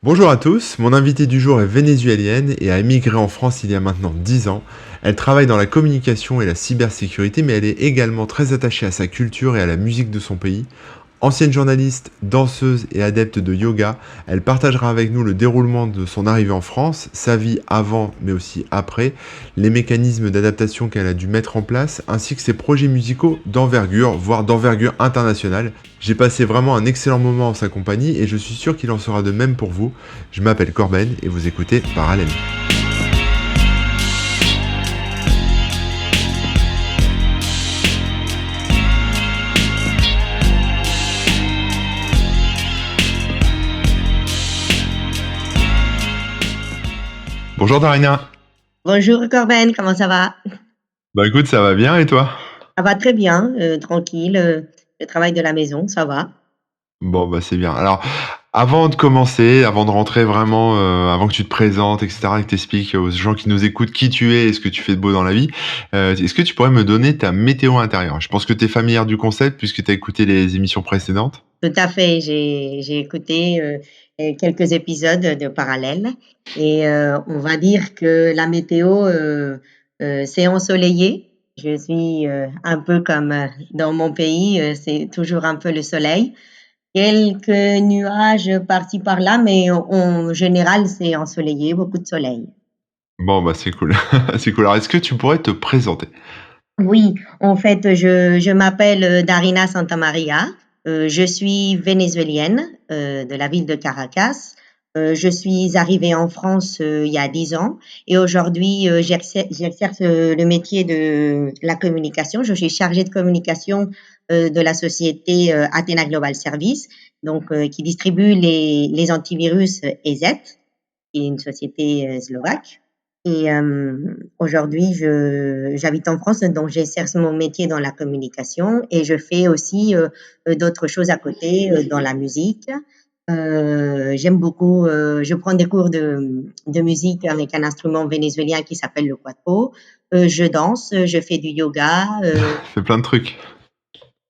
Bonjour à tous, mon invitée du jour est vénézuélienne et a émigré en France il y a maintenant 10 ans. Elle travaille dans la communication et la cybersécurité, mais elle est également très attachée à sa culture et à la musique de son pays. Ancienne journaliste, danseuse et adepte de yoga, elle partagera avec nous le déroulement de son arrivée en France, sa vie avant mais aussi après, les mécanismes d'adaptation qu'elle a dû mettre en place, ainsi que ses projets musicaux d'envergure, voire d'envergure internationale. J'ai passé vraiment un excellent moment en sa compagnie et je suis sûr qu'il en sera de même pour vous. Je m'appelle Corben et vous écoutez Parallèle. Bonjour Darina. Bonjour Corben, comment ça va? Bah écoute, ça va bien et toi? Ça va très bien, tranquille, le travail de la maison, ça va. Bon, bah, c'est bien. Alors, avant de commencer, avant de rentrer vraiment, avant que tu te présentes et cetera et que tu expliques aux gens qui nous écoutent qui tu es et ce que tu fais de beau dans la vie, est-ce que tu pourrais me donner ta météo intérieure? Je pense que tu es familière du concept puisque tu as écouté les émissions précédentes. Tout à fait, j'ai écouté quelques épisodes de Parallèle et on va dire que la météo, c'est ensoleillé. Je suis un peu comme dans mon pays, c'est toujours un peu le soleil. Quelques nuages par-ci par-là, mais en général, c'est ensoleillé, beaucoup de soleil. Bon, bah, c'est cool. C'est cool. Alors, est-ce que tu pourrais te présenter? Oui, en fait, je m'appelle Darina Santamaria. Je suis vénézuélienne de la ville de Caracas. Je suis arrivée en France il y a 10 ans et aujourd'hui j'exerce le métier de la communication. Je suis chargée de communication de la société Athena Global Service, donc qui distribue les antivirus EZ, qui est une société slovaque. Et aujourd'hui, j'habite en France, donc j'exerce mon métier dans la communication et je fais aussi d'autres choses à côté, dans la musique. J'aime beaucoup, je prends des cours de musique avec un instrument vénézuélien qui s'appelle le cuatro. Je danse, je fais du yoga. Fais plein de trucs.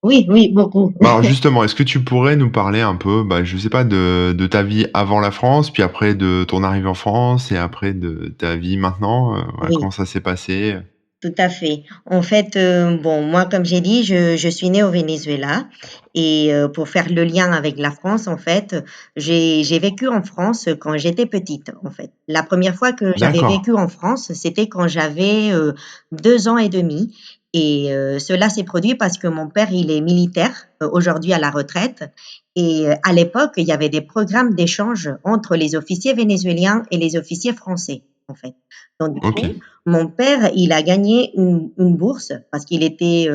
Oui, oui, beaucoup. Bah, alors justement, est-ce que tu pourrais nous parler un peu, bah, je sais pas, de ta vie avant la France, puis après de ton arrivée en France et après de ta vie maintenant, voilà, comment Oui. ça s'est passé? Tout à fait. En fait, bon, moi, comme j'ai dit, je suis née au Venezuela et pour faire le lien avec la France, en fait, j'ai vécu en France quand j'étais petite, en fait. La première fois que j'avais D'accord. vécu en France, c'était quand j'avais 2 ans et demi et cela s'est produit parce que mon père, il est militaire, aujourd'hui à la retraite et à l'époque, il y avait des programmes d'échange entre les officiers vénézuéliens et les officiers français, en fait. Donc du coup, OK. mon père, il a gagné une bourse parce qu'il était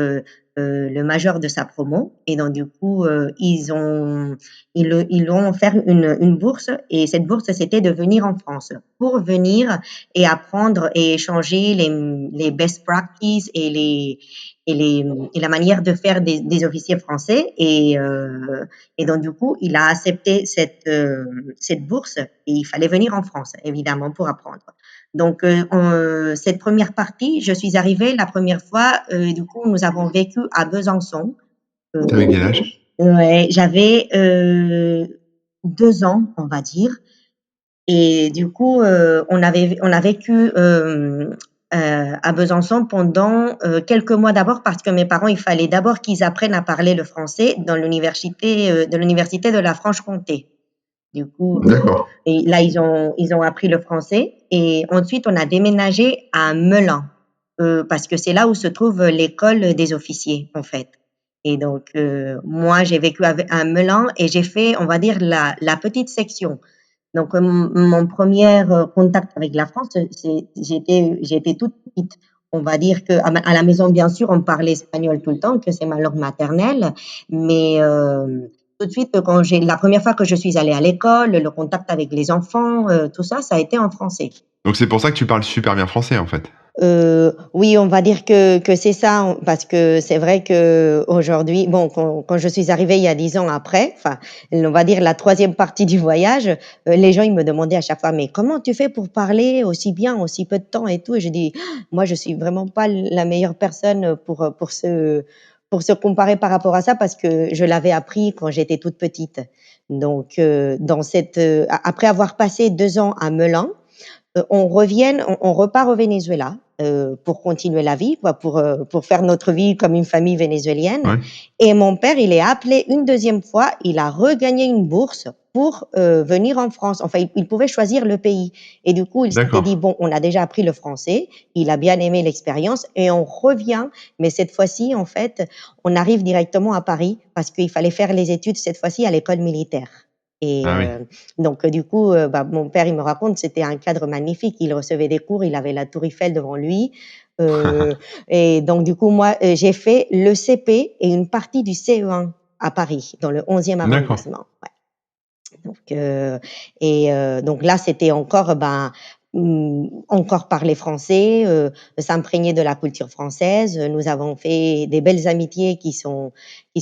le major de sa promo. Et donc, du coup, ils lui ont offert une bourse. Et cette bourse, c'était de venir en France pour venir et apprendre et échanger les best practices et la manière de faire des officiers français. Et donc, du coup, il a accepté cette bourse et il fallait venir en France, évidemment, pour apprendre. Donc, cette première partie, je suis arrivée la première fois, du coup, nous avons vécu à Besançon. Tu avais quel âge? Ouais, j'avais 2 ans, on va dire. Et du coup, on a vécu à Besançon pendant quelques mois d'abord parce que mes parents, il fallait d'abord qu'ils apprennent à parler le français dans l'université de la Franche-Comté. Du coup, D'accord. et là, ils ont appris le français et ensuite on a déménagé à Melun parce que c'est là où se trouve l'école des officiers en fait. Et donc moi, j'ai vécu à Melun et j'ai fait, on va dire, la petite section. Donc mon premier contact avec la France, j'étais toute petite. On va dire que à la maison, bien sûr, on parlait espagnol tout le temps, que c'est ma langue maternelle, mais tout de suite, quand j'ai la première fois que je suis allée à l'école, le contact avec les enfants, tout ça, ça a été en français. Donc c'est pour ça que tu parles super bien français, en fait? Oui, on va dire que c'est ça, parce que c'est vrai qu'aujourd'hui bon, quand je suis arrivée il y a 10 ans après, enfin, on va dire la troisième partie du voyage, les gens, ils me demandaient à chaque fois: «Mais comment tu fais pour parler aussi bien, en si peu de temps et tout?» et je dis: «Moi, je suis vraiment pas la meilleure personne, pour se comparer par rapport à ça parce que je l'avais appris quand j'étais toute petite». Donc, après avoir passé 2 ans à Melun, on repart au Venezuela pour continuer la vie, quoi, pour faire notre vie comme une famille vénézuélienne. Ouais, Et mon père, il est appelé une deuxième fois, il a regagné une bourse pour venir en France. Enfin, il pouvait choisir le pays. Et du coup, il s'était d'accord. dit, bon, on a déjà appris le français, il a bien aimé l'expérience et on revient. Mais cette fois-ci, en fait, on arrive directement à Paris parce qu'il fallait faire les études cette fois-ci à l'école militaire. Et Ah oui. donc, du coup, mon père, il me raconte, c'était un cadre magnifique. Il recevait des cours, il avait la tour Eiffel devant lui. Heu et donc du coup, moi, j'ai fait le CP et une partie du CE1 à Paris, dans le 11e D'accord. arrondissement. Ouais. Donc là, c'était encore, encore parler français, s'imprégner de la culture française. Nous avons fait des belles amitiés qui sont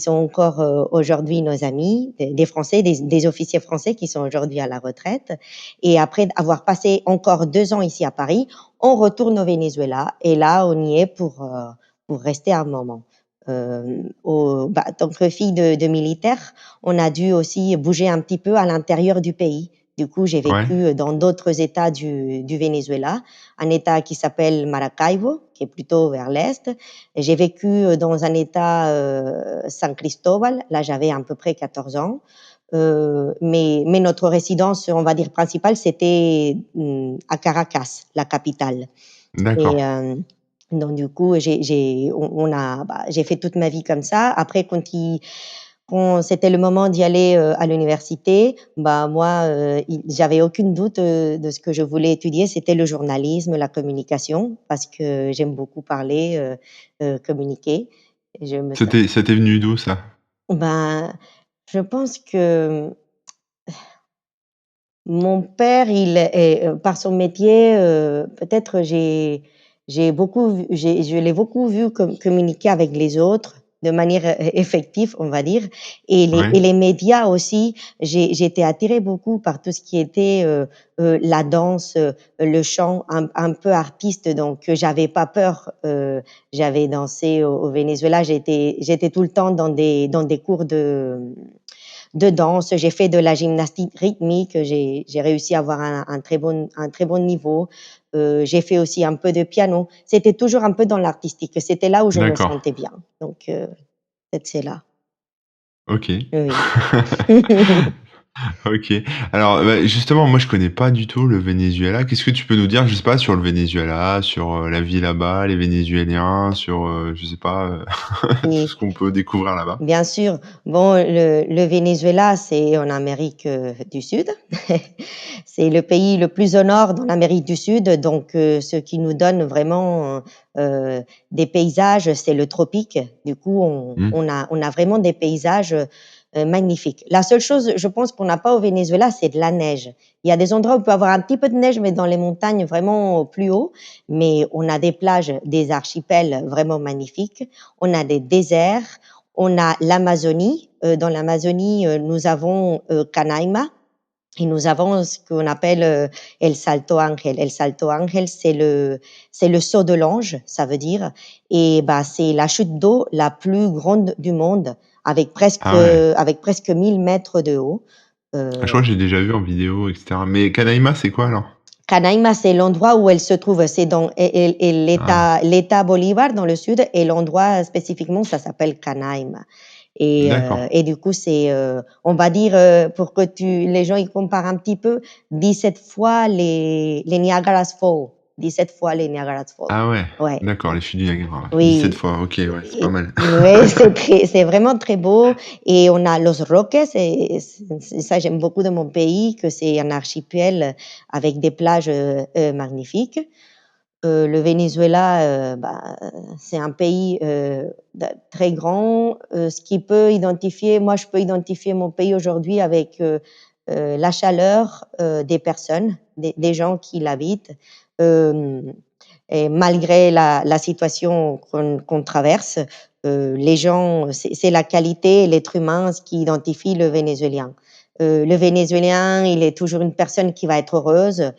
encore, aujourd'hui nos amis, des Français, des officiers français qui sont aujourd'hui à la retraite. Et après avoir passé encore 2 ans ici à Paris, on retourne au Venezuela et là, on y est pour rester un moment. En tant que fille de militaire, on a dû aussi bouger un petit peu à l'intérieur du pays. Du coup, j'ai Ouais, vécu dans d'autres États du Venezuela, un État qui s'appelle Maracaibo, qui est plutôt vers l'est. Et j'ai vécu dans un État, San Cristobal, là j'avais à peu près 14 ans. Mais notre résidence, on va dire principale, c'était à Caracas, la capitale. d'accord. Et donc du coup, j'ai fait toute ma vie comme ça. Après, quand c'était le moment d'y aller, à l'université, moi, j'avais aucune doute, de ce que je voulais étudier. C'était le journalisme, la communication, parce que j'aime beaucoup parler, communiquer. Et je me sen Ça t'est venu d'où ça? ben, je pense que mon père, il est, par son métier, peut-être je l'ai beaucoup vu communiquer avec les autres de manière effective, on va dire. Et Ouais, les médias aussi, j'ai été attirée beaucoup par tout ce qui était, la danse, le chant, un peu artiste, donc j'avais pas peur. J'avais dansé au Venezuela, j'étais tout le temps dans des cours de danse, j'ai fait de la gymnastique rythmique, j'ai réussi à avoir un très bon niveau. J'ai fait aussi un peu de piano. C'était toujours un peu dans l'artistique, c'était là où je me d'accord. sentais bien. Donc peut-être c'est là. OK. Oui. OK. Alors, justement, moi, je connais pas du tout le Venezuela. Qu'est-ce que tu peux nous dire, je sais pas, sur le Venezuela, sur, la vie là-bas, les Vénézuéliens, sur, je sais pas, tout ce Oui. qu'on peut découvrir là-bas? Bien sûr. Bon, le Venezuela, c'est en Amérique, du Sud. C'est le pays le plus au nord dans l'Amérique du Sud, donc ce qui nous donne vraiment, des paysages, c'est le tropique. Du coup, on Mmh. on a on a vraiment des paysages, magnifiques. La seule chose, je pense, qu'on n'a pas au Venezuela, c'est de la neige. Il y a des endroits où on peut avoir un petit peu de neige, mais dans les montagnes vraiment plus haut. Mais on a des plages, des archipels vraiment magnifiques. On a des déserts, on a l'Amazonie. Dans l'Amazonie, nous avons, Canaima et nous avons ce qu'on appelle, El Salto Ángel. El Salto Ángel, c'est le saut de l'ange, ça veut dire. Et c'est la chute d'eau la plus grande du monde avec presque, Ah ouais. 1000 mètres de haut. Ah, je Heu crois que j'ai déjà vu en vidéo et cetera. Mais Canaima, c'est quoi alors? Canaima, c'est l'endroit où elle se trouve, c'est dans et Ah, l'État Bolívar dans le sud et l'endroit spécifiquement, ça s'appelle Canaima d'accord. et du coup, c'est, on va dire, pour que les gens, ils comparent un petit peu, 17 fois les Niagara's Falls, 17 fois les Niagara's Falls. Ah ouais, Ouais, d'accord, les chutes du Niagara, 17 oui. fois, OK, ouais, c'est pas mal. Ouais, c'est vraiment très beau et on a Los Roques et c'est ça j'aime beaucoup de mon pays, que c'est un archipel avec des plages, magnifiques. Le Venezuela, c'est un pays, très grand, ce qui peut identifier moi je peux identifier mon pays aujourd'hui avec, la chaleur, des personnes, des gens qui l'habitent. Hem Et malgré la situation qu'on traverse, les gens, c'est la qualité, l'être humain, ce qui identifie le Vénézuélien. Le Vénézuélien, il est toujours une personne qui va être heureuse,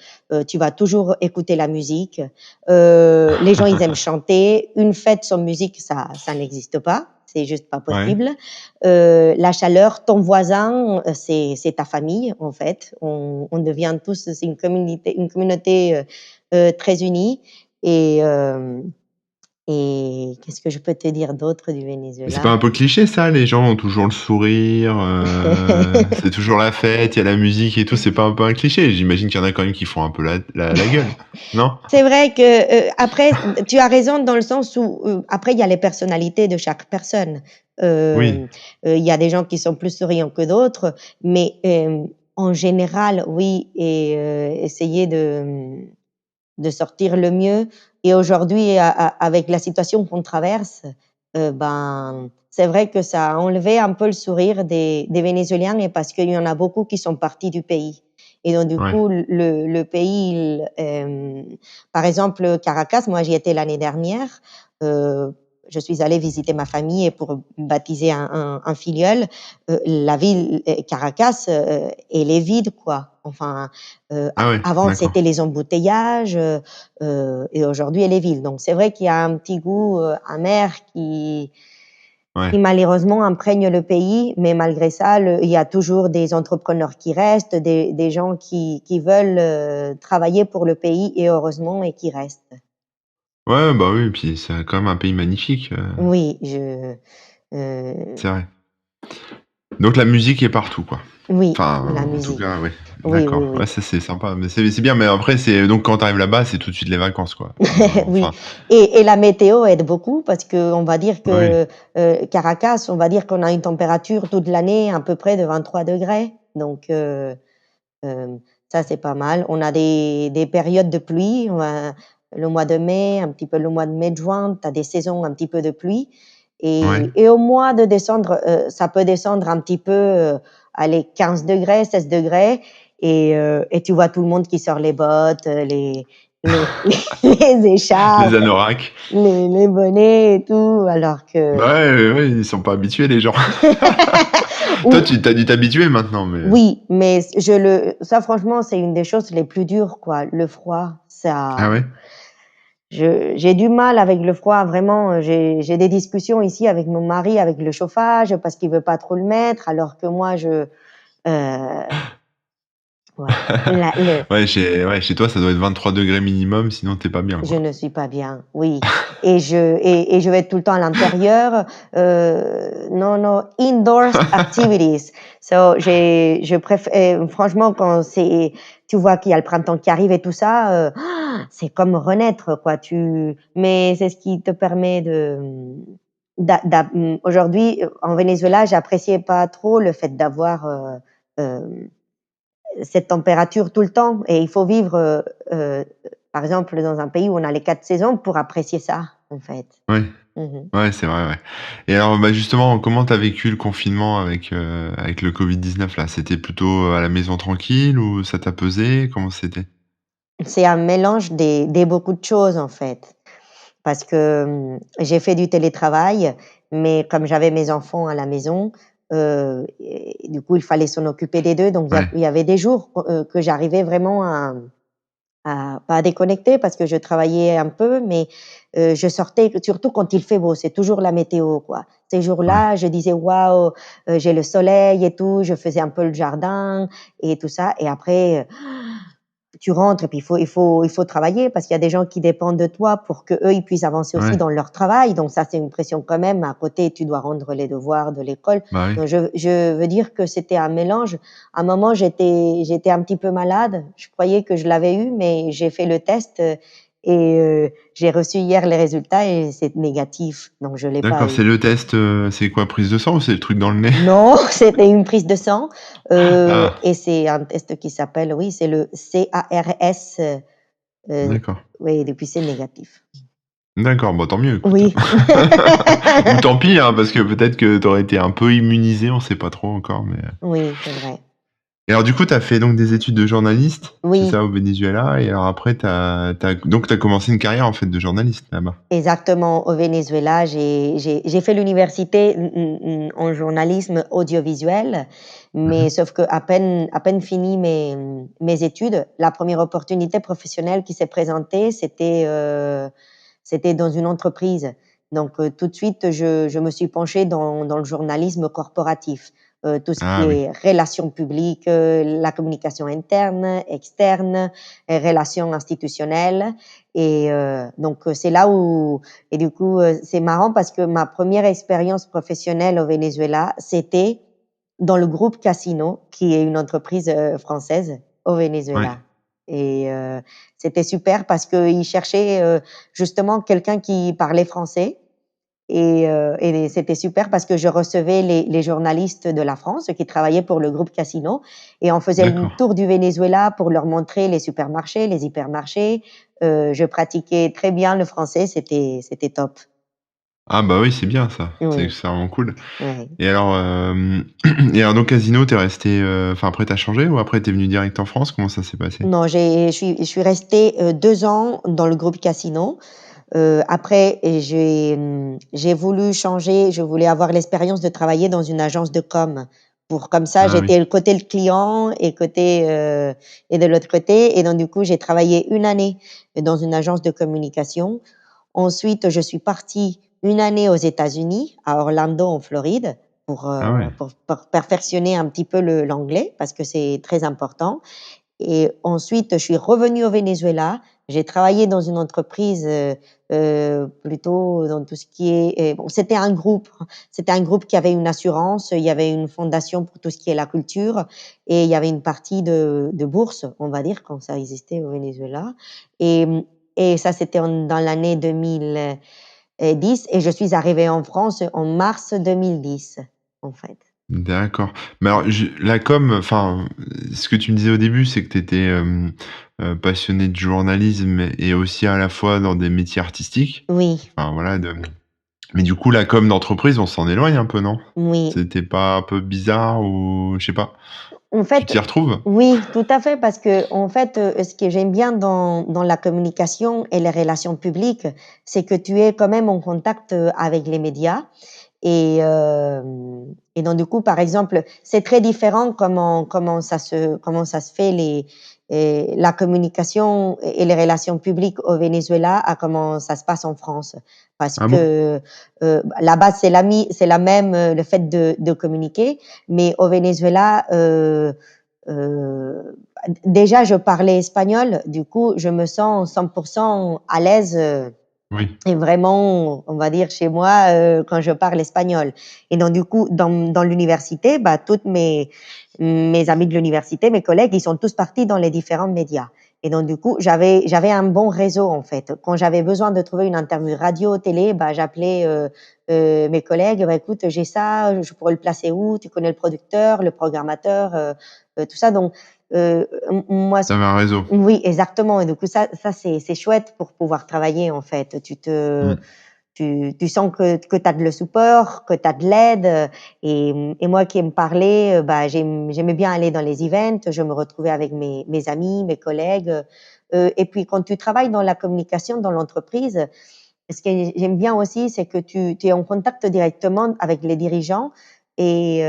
tu vas toujours écouter la musique, les gens, ils aiment chanter. Une fête sans musique, ça n'existe pas. c'est juste pas Ouais. possible. La chaleur, ton voisin, c'est ta famille, en fait. On devient tous, c'est une communauté très unie. Et, euh, et qu'est-ce que je peux te dire d'autre du Mais c'est pas Venezuela? un peu cliché ça? Les gens ont toujours le sourire, c'est toujours la fête, il y a la musique et tout, c'est pas un peu un cliché? J'imagine qu'il y en a quand même qui font un peu la gueule, non? C'est vrai que, après, tu as raison dans le sens où, après il y a les personnalités de chaque personne. Oui, Il y a des gens qui sont plus souriants que d'autres, mais, en général, oui, et essayer de sortir le mieux. Et aujourd'hui, avec la situation qu'on traverse, ben, c'est vrai que ça a enlevé un peu le sourire des Vénézuéliens, et parce qu'il y en a beaucoup qui sont partis du pays. Et donc, du ouais. coup, le pays, par exemple, Caracas, moi, j'y étais l'année dernière. Euh, je suis allée visiter ma famille et pour baptiser un filleul. La ville, Caracas, elle est vide, quoi. Enfin, Ah ouais, avant, d'accord. c'était les embouteillages, et aujourd'hui, elle est ville. Donc, c'est vrai qu'il y a un petit goût amer Ouais. qui malheureusement imprègne le pays, mais malgré ça, il y a toujours des entrepreneurs qui restent, des gens qui veulent travailler pour le pays, et heureusement, et qui restent. Ouais, bah oui, puis c'est quand même un pays magnifique, Oui, c'est vrai. Donc la musique est partout, quoi. oui, Enfin, la en tout musique. cas, ouais. Oui, oui, D'accord. Ouais, oui. ça c'est sympa, mais c'est bien, mais après c'est donc quand tu arrives là-bas, c'est tout de suite les vacances, quoi. Oui, Enfin, et la météo aide beaucoup parce qu'on va dire oui. que, Caracas, on va dire qu'on a une température toute l'année à peu près de 23 degrés. Donc, ça, c'est pas mal. On a des périodes de pluie, le mois de mai, un petit peu le mois de mai, de juin, tu as des saisons un petit peu de pluie, Ouais. et au mois de décembre, ça peut descendre un petit peu, allez, 15 degrés, 16 degrés, et tu vois tout le monde qui sort les bottes, les les Les écharpes, anoraks. les bonnets et tout, alors que Bah ouais, ouais, ils sont pas habitués les gens. Toi, ou tu as dû t'habituer maintenant, mais oui, mais ça franchement, c'est une des choses les plus dures, quoi. Le froid, ah ça, ouais? j'ai du mal avec le froid, vraiment. J'ai des discussions ici avec mon mari, avec le chauffage, parce qu'il veut pas trop le mettre, alors que moi, ouais, Ouais, chez toi, ça doit être 23 degrés minimum, sinon tu pas bien, je quoi. ne suis pas bien, oui. Et je vais être tout le temps à l'intérieur. Non, non, indoors activities. So, je préfère, franchement, quand tu vois qu'il y a le printemps qui arrive et tout ça, c'est comme renaître, quoi. Mais c'est ce qui te permet aujourd'hui, en Venezuela, j'appréciais pas trop le fait d'avoir, euh, cette température tout le temps, et il faut vivre, par exemple, dans un pays où on a les 4 saisons pour apprécier ça, en fait. Ouais, Mmh. ouais, c'est vrai, ouais. Et alors, bah, justement, comment t'as vécu le confinement avec le Covid-19 là? C'était plutôt à la maison tranquille ou ça t'a pesé? Comment c'était? C'est un mélange des beaucoup de choses, en fait, parce que, j'ai fait du télétravail, mais comme j'avais mes enfants à la maison, et du coup, il fallait s'en occuper des 2, donc Ouais, il y avait des jours, que j'arrivais vraiment pas à déconnecter parce que je travaillais un peu, mais je sortais surtout quand il fait beau, c'est toujours la météo, quoi. Ces ouais, jours-là, je disais: «Waouh, j'ai le soleil et tout», je faisais un peu le jardin et tout ça, et après, tu rentres et puis il faut travailler parce qu'il y a des gens qui dépendent de toi pour qu'eux, ils puissent avancer aussi ouais, dans leur travail, donc ça, c'est une pression quand même. À côté, tu dois rendre les devoirs de l'école, bah oui. donc je veux dire que c'était un mélange. À un moment, j'étais un petit peu malade, je croyais que je l'avais eu, mais j'ai fait le test, et j'ai reçu hier les résultats et c'est négatif, donc je l'ai pas D'accord, eu. c'est le test, c'est quoi? Prise de sang ou c'est le truc dans le nez? Non, c'était une prise de sang, Ah, et c'est un test qui s'appelle, oui, c'est le CARS. Heu, d'accord. oui, depuis c'est négatif. D'accord, bah, tant mieux, écoute. Oui. Ou tant pis, hein, parce que peut-être que tu aurais été un peu immunisé, on sait pas trop encore, mais Oui, c'est vrai. et alors du coup, tu as fait donc des études de journaliste, c'est Oui, ça, au Venezuela? Et alors après tu as commencé une carrière, en fait, de journaliste là-bas? exactement. Au Venezuela, j'ai fait l'université, en journalisme audiovisuel, Mmh mh. mais sauf qu'à peine fini mes études, la première opportunité professionnelle qui s'est présentée, c'était dans une entreprise. Donc, tout de suite, je me suis penchée dans le journalisme corporatif, tout ce qui Ah oui, est relations publiques, la communication interne, externe, relations institutionnelles et donc, c'est là où et du coup, c'est marrant parce que ma première expérience professionnelle au Venezuela, c'était dans le groupe Casino, qui est une entreprise, française au ouais. Venezuela et c'était super parce qu'ils cherchaient, justement quelqu'un qui parlait français et c'était super parce que je recevais les journalistes de la France qui travaillaient pour le groupe Casino et on faisait le D'accord. tour du Venezuela pour leur montrer les supermarchés, les hypermarchés. Je pratiquais très bien le français, c'était top. Ah bah oui, c'est bien ça, Oui, c'est vraiment cool. ouais. Et alors, et alors donc Casino, tu es resté, enfin après tu as changé ou après tu es venu direct en France? Comment ça s'est passé? Non, je suis restée, 2 ans dans le groupe Casino. Après j'ai voulu changer, je voulais avoir l'expérience de travailler dans une agence de com. Pour comme ça, Ah oui, j'étais côté le client et de l'autre côté et donc du coup, j'ai travaillé une année dans une agence de communication. Ensuite, je suis partie une année aux États-Unis, à Orlando, en Floride, ah ouais, pour perfectionner un petit peu l'anglais parce que c'est très important. Et ensuite, je suis revenue au Venezuela. J'ai travaillé dans une entreprise, plutôt dans tout ce qui est bon, c'était un groupe qui avait une assurance, il y avait une fondation pour tout ce qui est la culture et il y avait une partie de bourse, on va dire, quand ça existait au Venezuela et et ça, c'était dans l'année 2010 et je suis arrivée en France en mars 2010, en fait. d'accord. Mais alors je la com, enfin, ce que tu me disais au début, c'est que tu étais, passionné de journalisme et aussi à la fois dans des métiers artistiques. Oui, Enfin voilà de mais du coup la com d'entreprise, on s'en éloigne un peu, non? oui. C'était pas un peu bizarre ou je sais pas? En Tu fait, t'y retrouves? oui, tout à fait, parce que en fait, ce que j'aime bien dans la communication et les relations publiques, c'est que tu es quand même en contact, avec les médias et donc du coup, par exemple, c'est très différent comment ça se fait la communication et les relations publiques au Venezuela à comment ça se passe en France. Parce Ah bon? que, la base, c'est la même, le fait de communiquer, mais au Venezuela, déjà je parlais espagnol, du coup, je me sens 100% à l'aise, Oui. et vraiment, on va dire chez moi, quand je parle espagnol et donc du coup, dans l'université, bah, toutes mes amis de l'université, mes collègues, ils sont tous partis dans les différents médias et donc du coup, j'avais un bon réseau, en fait. Quand j'avais besoin de trouver une interview radio, télé, bah, j'appelais, mes collègues: «Bah, écoute, j'ai ça, je pourrais le placer où? Tu connais le producteur, le programmateur?» Tout ça donc moi Tu avais un réseau. oui, exactement et du coup ça c'est chouette pour pouvoir travailler en fait. Mmh. Tu sens que tu as de le support, que tu as de l'aide, et moi qui aime parler, bah, j'aimais bien aller dans les events, je me retrouvais avec mes amis, mes collègues, et puis quand tu travailles dans la communication dans l'entreprise, ce que j'aime bien aussi, c'est que tu es en contact directement avec les dirigeants et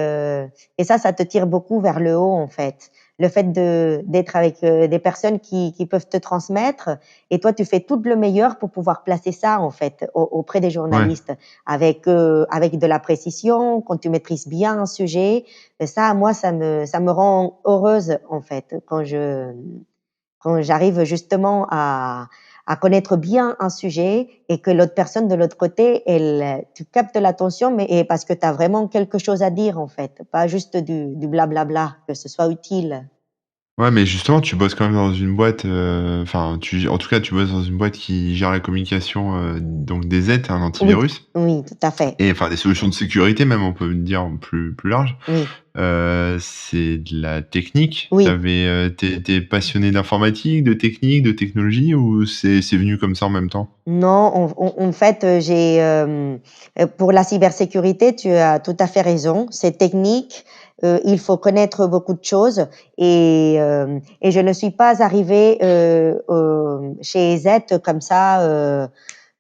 ça te tire beaucoup vers le haut, en fait. Le fait d'être avec, des personnes qui peuvent te transmettre et toi, tu fais tout le meilleur pour pouvoir placer ça, en fait, auprès des Ouais. journalistes avec de la précision, quand tu maîtrises bien un sujet. Ça, moi, ça me rend heureuse, en fait, quand j'arrive justement à connaître bien un sujet et que l'autre personne de l'autre côté, tu captes l'attention, mais et parce que tu as vraiment quelque chose à dire, en fait, pas juste du blablabla, que ce soit utile. Ouais, mais justement, tu bosses quand même dans une boîte, enfin, tu en tout cas, tu bosses dans une boîte qui gère la communication, donc des aides, un Oui, antivirus oui, tout à fait. et enfin des solutions de sécurité même, on peut dire plus large. Oui, C'est de la technique. Tu oui. avais, tu passionné d'informatique, de technique, de technologie ou c'est venu comme ça en même temps? Non, en fait, pour la cybersécurité, tu as tout à fait raison. C'est technique, il faut connaître beaucoup de choses et je ne suis pas arrivée, chez Z comme ça,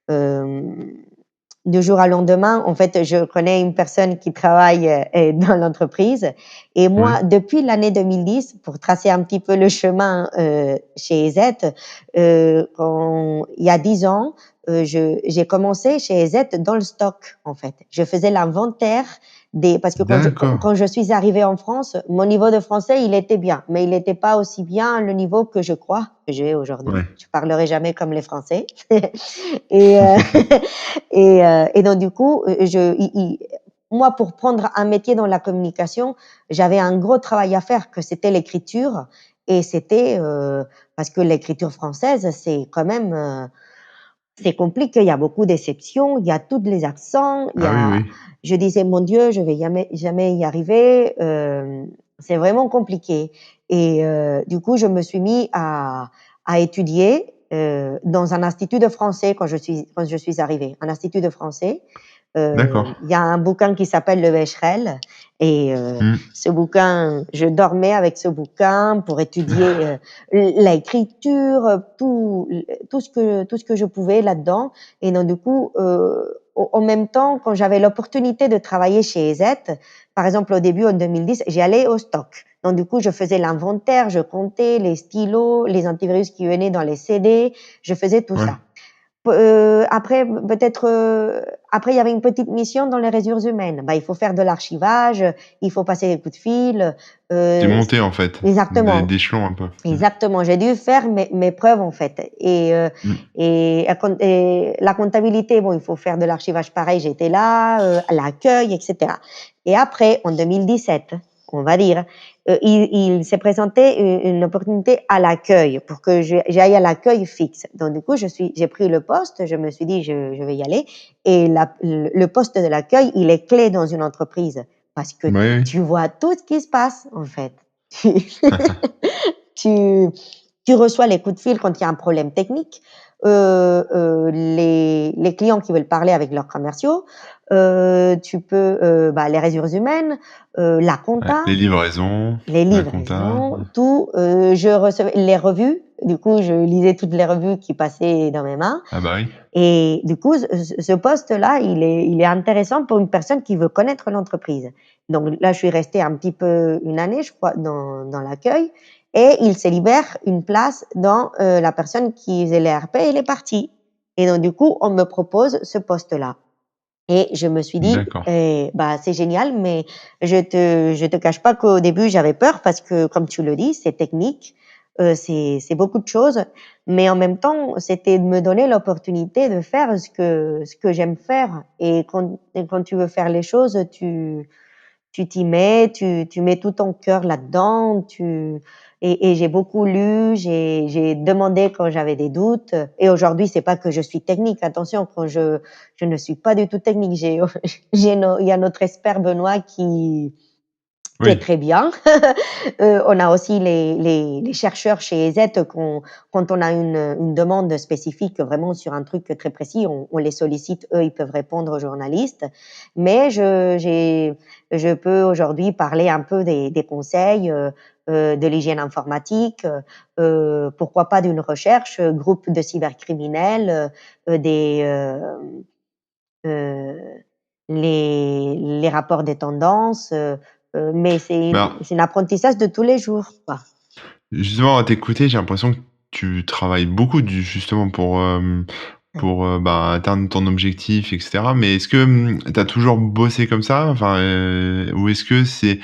hem, du jour au lendemain. En fait, je connais une personne qui travaille, dans l'entreprise et Ouais, moi, depuis l'année 2010, pour tracer un petit peu le chemin, chez Z, quand il y a 10 ans, j'ai commencé chez EZ dans le stock, en fait. Je faisais l'inventaire parce que D'accord. quand je suis arrivée en France, mon niveau de français, il était bien, mais il n'était pas aussi bien le niveau que je crois que j'ai aujourd'hui. Ouais. Je parlerai jamais comme les Français. Et, et donc, du coup, moi, pour prendre un métier dans la communication, j'avais un gros travail à faire, que c'était l'écriture. Et c'était parce que l'écriture française, c'est quand même c'est compliqué. Il y a beaucoup d'exceptions, il y a tous les accents. Ah oui, oui. Je disais, mon Dieu, je vais jamais y arriver. C'est vraiment compliqué. Et du coup, je me suis mis à étudier dans un institut de français quand je suis arrivée, un institut de français. D'accord. Il y a un bouquin qui s'appelle Le Becherel et Mmh. ce bouquin, je dormais avec ce bouquin pour étudier l'écriture, tout ce que je pouvais là-dedans. Et donc, du coup, en même temps, quand j'avais l'opportunité de travailler chez EZ, par exemple, au début, en 2010, j'y allais au stock. Donc, du coup, je faisais l'inventaire, je comptais les stylos, les antivirus qui venaient dans les CD, je faisais tout Ouais. ça. Après, peut-être, après, il y avait une petite mission dans les ressources humaines. Bah, il faut faire de l'archivage, il faut passer des coups de fil. Tu Euh, monté en fait, exactement, d'échelon un peu. Mmh. exactement. J'ai dû faire mes preuves en fait. Mmh. Et la comptabilité, bon, il faut faire de l'archivage pareil. J'étais là, à l'accueil, etc. Et après, en 2017, on va dire, il s'est présenté une opportunité à l'accueil pour que j'aille à l'accueil fixe. Donc du coup, j'ai pris le poste. Je me suis dit, je vais y aller. Et le poste de l'accueil, il est clé dans une entreprise parce que Ouais, oui. tu vois tout ce qui se passe en fait. Tu, tu reçois les coups de fil quand il y a un problème technique, les clients qui veulent parler avec leurs commerciaux, tu peux, les ressources humaines, la Ouais, compta, les livraisons, les la compta. livraisons, tout. Je recevais les revues. Du coup, je lisais toutes les revues qui passaient dans mes mains. Ah bah oui. Et du coup, ce poste-là, il est intéressant pour une personne qui veut connaître l'entreprise. Donc là, je suis restée un petit peu une année, je crois, dans l'accueil, et il se libère une place dans la personne qui faisait les RP, elle est partie. Et donc du coup, on me propose ce poste-là. Et je me suis dit, D'accord. c'est génial, mais je te cache pas qu'au début, j'avais peur parce que, comme tu le dis, c'est technique, c'est beaucoup de choses, mais en même temps, c'était de me donner l'opportunité de faire ce que j'aime faire. Et quand tu veux faire les choses, tu t'y mets, tu mets tout ton cœur là-dedans, et j'ai beaucoup lu, j'ai demandé quand j'avais des doutes. Et aujourd'hui, c'est pas que je suis technique, attention, quand je ne suis pas du tout technique. Il y a notre expert Benoît qui est Oui. très bien. On a aussi les chercheurs chez EZ, quand on a une demande spécifique vraiment sur un truc très précis, on les sollicite, eux, ils peuvent répondre aux journalistes. Mais je peux aujourd'hui parler un peu des conseils, de l'hygiène informatique, pourquoi pas d'une recherche, groupe de cybercriminels, heu, les rapports des tendances, mais Bah, c'est un apprentissage de tous les jours, quoi. justement à t'écouter, j'ai l'impression que tu travailles beaucoup justement Ouais. atteindre ton objectif et cetera. Mais est-ce que, tu as toujours bossé comme ça? Enfin, ou est-ce que c'est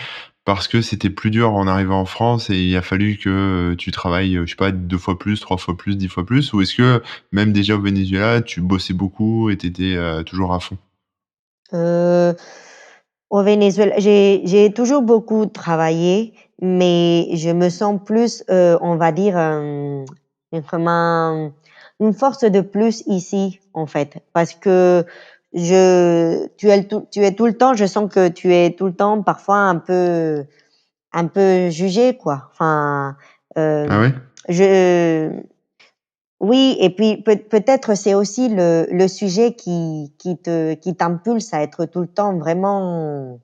parce que c'était plus dur en arrivant en France et il a fallu que, tu travailles, je sais pas, 2 fois plus, 3 fois plus, 10 fois plus? Ou est-ce que même déjà au Venezuela, tu bossais beaucoup et tu étais, toujours à fond? Heu, Au Venezuela, j'ai toujours beaucoup travaillé, mais je me sens plus, on va dire, vraiment une force de plus ici, en fait. Parce que tu es tout le temps, je sens que tu es tout le temps parfois un peu jugé, quoi. Enfin, Ah hem, ouais? je oui, et puis peut-être c'est aussi le sujet qui t'impulse à être tout le temps vraiment,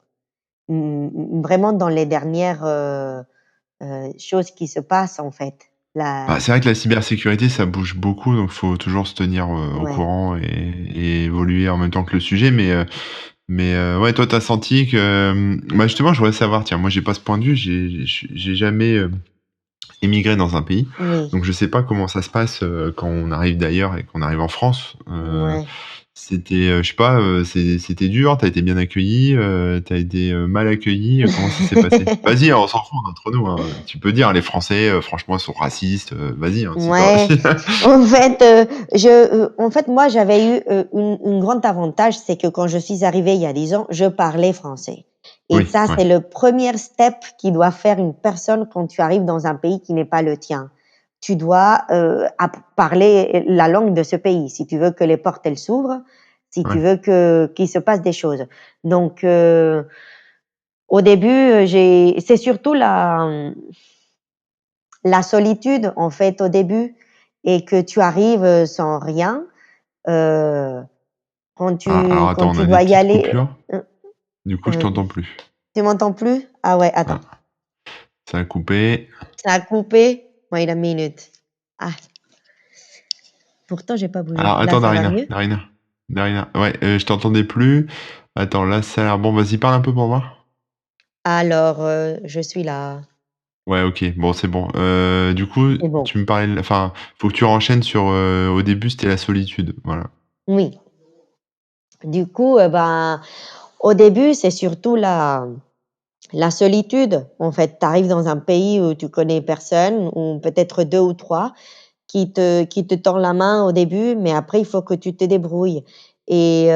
vraiment dans les dernières, choses qui se passent, en fait. La Bah, c'est vrai que la cybersécurité, ça bouge beaucoup, donc faut toujours se tenir, au Ouais. courant et évoluer en même temps que le sujet. Ouais, toi, tu as senti que, justement, je voudrais savoir, tiens, moi, j'ai pas ce point de vue, j'ai jamais, émigrer dans un pays. Oui, Donc je sais pas comment ça se passe, quand on arrive d'ailleurs et qu'on arrive en France. ouais. C'était, je sais pas, c'était dur? Tu as été bien accueilli? Tu as été, mal accueilli? Comment ça s'est passé? Vas-y, hein, on s'en fout, on est entre nous, hein, tu peux dire: «Les Français, franchement, ils sont racistes», vas-y, hein, si tu as Ouais, en fait, moi, j'avais eu, une grande avantage, c'est que quand je suis arrivée il y a 10 ans, je parlais français et Oui, ça, ouais, c'est le premier step qui doit faire une personne quand tu arrives dans un pays qui n'est pas le tien. Tu dois, parler la langue de ce pays si tu veux que les portes, elles s'ouvrent, si tu ouais. veux qu'il se passe des choses. Donc au début, c'est surtout la solitude, en fait, au début et que tu arrives, sans rien, heu, Ah, alors quand attends, on tu a des dois y petites aller, coupures, heu du coup, je t'entends plus. tu m'entends plus? Ah ouais, attends, Ah, ça a coupé. ça a coupé. Wait a minute. Ah, pourtant j'ai pas bougé. Alors Là, attends, ça va mieux? Darina, ouais, je t'entendais plus. Attends, là, ça a l'air bon, vas-y, parle un peu pour voir. Alors, je suis là. Ouais, OK, bon, c'est bon. Du coup, C'est bon. tu me parlais de enfin, faut que tu enchaînes sur, au début, c'était la solitude, voilà. Oui. Du coup, ben, au début, c'est surtout la solitude. En fait, tu arrives dans un pays où tu connais personne ou peut-être 2 ou 3 qui te tend la main au début, mais après il faut que tu te débrouilles et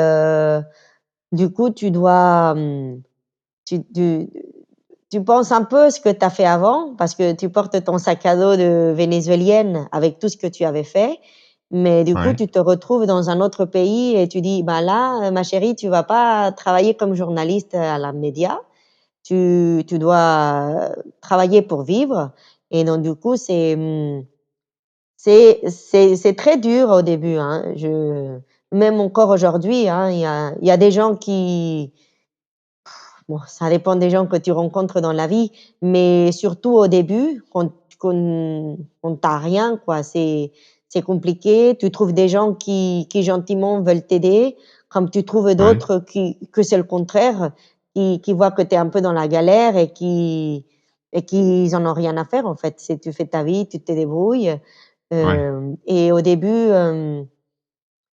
du coup tu dois, tu tu tu penses un peu ce que tu as fait avant parce que tu portes ton sac à dos de vénézuélienne avec tout ce que tu avais fait, mais du coup Ouais, tu te retrouves dans un autre pays et tu dis: «Bah là, ma chérie, tu vas pas travailler comme journaliste à la média, tu dois, travailler pour vivre» et donc du coup c'est très dur au début, hein. Même encore aujourd'hui, hein, il y a des gens qui bon, ça dépend des gens que tu rencontres dans la vie, mais surtout au début, quand tu rien, quoi, c'est compliqué. Tu trouves des gens qui gentiment veulent t'aider, comme tu trouves ouais, d'autres que c'est le contraire, qui voient que tu es un peu dans la galère et qu'ils en ont rien à faire, en fait. C'est tu fais ta vie, tu te débrouilles. ouais, Et au début,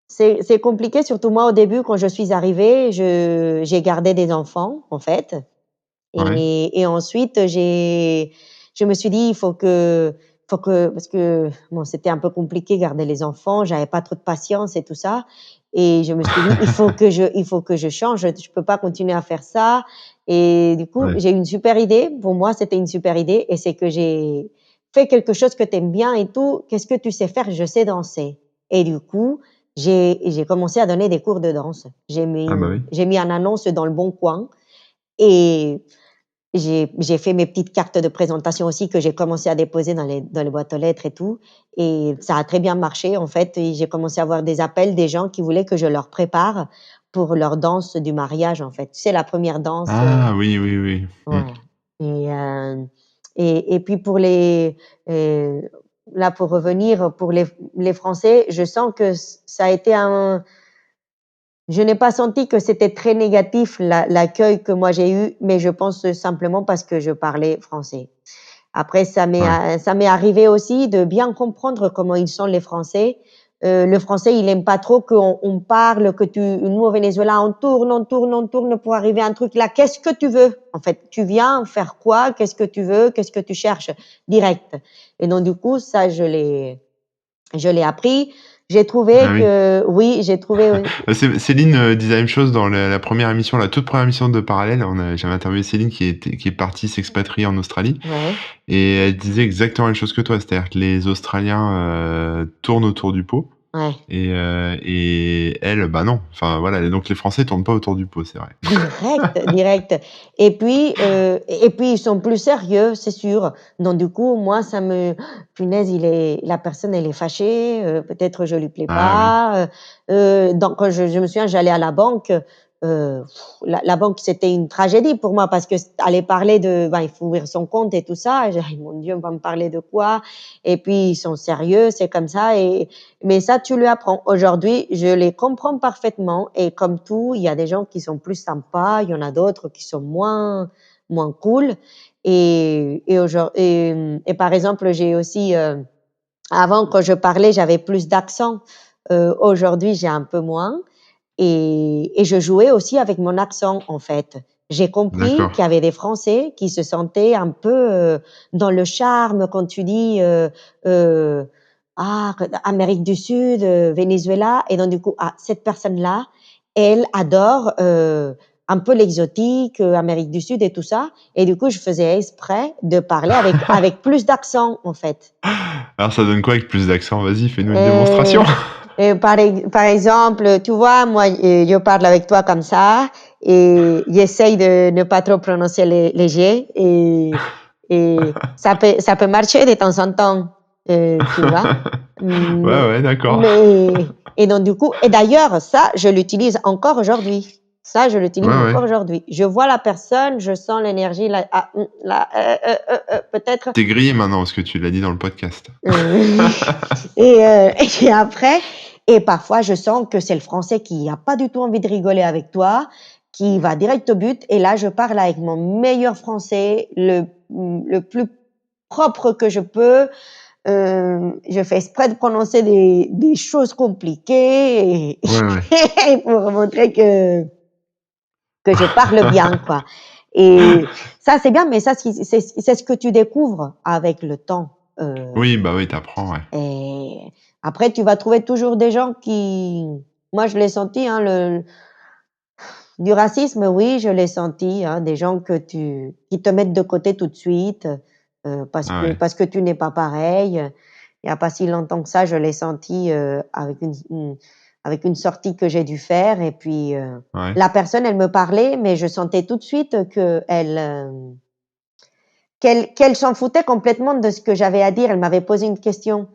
c'est compliqué, surtout moi au début quand je suis arrivée, j'ai gardé des enfants en fait ouais, et ensuite je me suis dit: «Il faut que» parce que bon, c'était un peu compliqué garder les enfants, j'avais pas trop de patience et tout ça et je me suis dit: «Il faut que je change, je peux pas continuer à faire ça» et du coup, ouais. j'ai eu une super idée. Pour moi, c'était une super idée et c'est que j'ai fait quelque chose que tu aimes bien et tout. «Qu'est-ce que tu sais faire?» «Je sais danser» et du coup, j'ai commencé à donner des cours de danse. Ah bah, oui. J'ai mis une annonce dans Le Bon Coin et j'ai fait mes petites cartes de présentation aussi que j'ai commencé à déposer dans les boîtes aux lettres et tout et ça a très bien marché en fait et j'ai commencé à avoir des appels des gens qui voulaient que je leur prépare pour leur danse du mariage en fait. Tu sais la première danse, Ah oui, oui, oui. Mmh. ouais et hem et puis pour heu, là pour revenir pour les Français, je sens que ça a été un je n'ai pas senti que c'était très négatif l'accueil que moi j'ai eu, mais je pense simplement parce que je parlais français. Après Ouais. ça m'est arrivé aussi de bien comprendre comment ils sont les Français. Le Français, il aime pas trop qu'on parle, que nous au Venezuela, on tourne, on tourne, on tourne pour arriver à un truc là. «Qu'est-ce que tu veux?» En fait, tu viens faire quoi? Qu'est-ce que tu veux? Qu'est-ce que tu cherches? Direct et donc du coup, ça je l'ai appris. J'ai Ah trouvé oui. que oui, j'ai trouvé, Céline, disait la même chose dans la première émission, la toute première émission de Parallèle. J'avais interviewé Céline qui est partie s'expatrier en Australie ouais. et elle disait exactement la même chose que toi. C'est-à-dire que les Australiens, tournent autour du pot Ouais, et elle, bah, non. Enfin, voilà, donc les Français tournent pas autour du pot, c'est vrai. direct, direct et puis ils sont plus sérieux, c'est sûr. Donc du coup, moi, punaise, la personne, elle est fâchée, peut-être je lui plais Ah oui. pas, donc je me souviens, j'allais à la banque, la banque, c'était une tragédie pour moi parce que aller parler de ben, il faut ouvrir son compte et tout ça, et j'ai dit: «Mon Dieu, on va me parler de quoi?» et puis ils sont sérieux, c'est comme ça mais ça, tu lui apprends. Aujourd'hui, je les comprends parfaitement et comme tout, il y a des gens qui sont plus sympas, il y en a d'autres qui sont moins cool Et par exemple, j'ai aussi, avant, quand je parlais, j'avais plus d'accent. Aujourd'hui, j'ai un peu moins. Et je jouais aussi avec mon accent, en fait. J'ai compris D'accord. qu'il y avait des Français qui se sentaient un peu dans le charme quand tu dis Amérique du Sud, Venezuela, et donc du coup, cette personne-là, elle adore un peu l'exotique, Amérique du Sud et tout ça. Et du coup, je faisais exprès de parler avec plus d'accent, en fait. Alors ça donne quoi avec plus d'accent? Vas-y, fais-nous une démonstration. Et, par exemple, tu vois, moi, je parle avec toi comme ça et j'essaye de ne pas trop prononcer les G et ça peut marcher de temps en temps, tu vois. Ouais, Mais, ouais, d'accord. et donc, du coup, et d'ailleurs, ça, je l'utilise encore aujourd'hui. Ça, je Ouais, l'utilise ouais. encore aujourd'hui. Je vois la personne, je sens l'énergie, peut-être. T'es grillé maintenant parce que tu l'as dit dans le podcast. Et après, et parfois je sens que c'est le français qui a pas du tout envie de rigoler avec toi, qui va direct au but. Et là, je parle avec mon meilleur français, le plus propre que je peux. Je fais exprès de prononcer des choses compliquées Ouais, ouais. pour montrer que je parle bien, quoi. Et ça, c'est bien, mais ça, c'est ce que tu découvres avec le temps. Oui, bah oui, t'apprends, ouais. Et après, tu vas trouver toujours des gens qui, moi, je l'ai senti, hein, du racisme, oui, je l'ai senti, hein, des gens qui te mettent de côté tout de suite, parce Ah que, ouais. parce que tu n'es pas pareil. Il n'y a pas si longtemps que ça, je l'ai senti, avec une sortie que j'ai dû faire. Et puis, Ouais. la personne, elle me parlait, mais je sentais tout de suite qu'elle s'en foutait complètement de ce que j'avais à dire. Elle m'avait posé une question.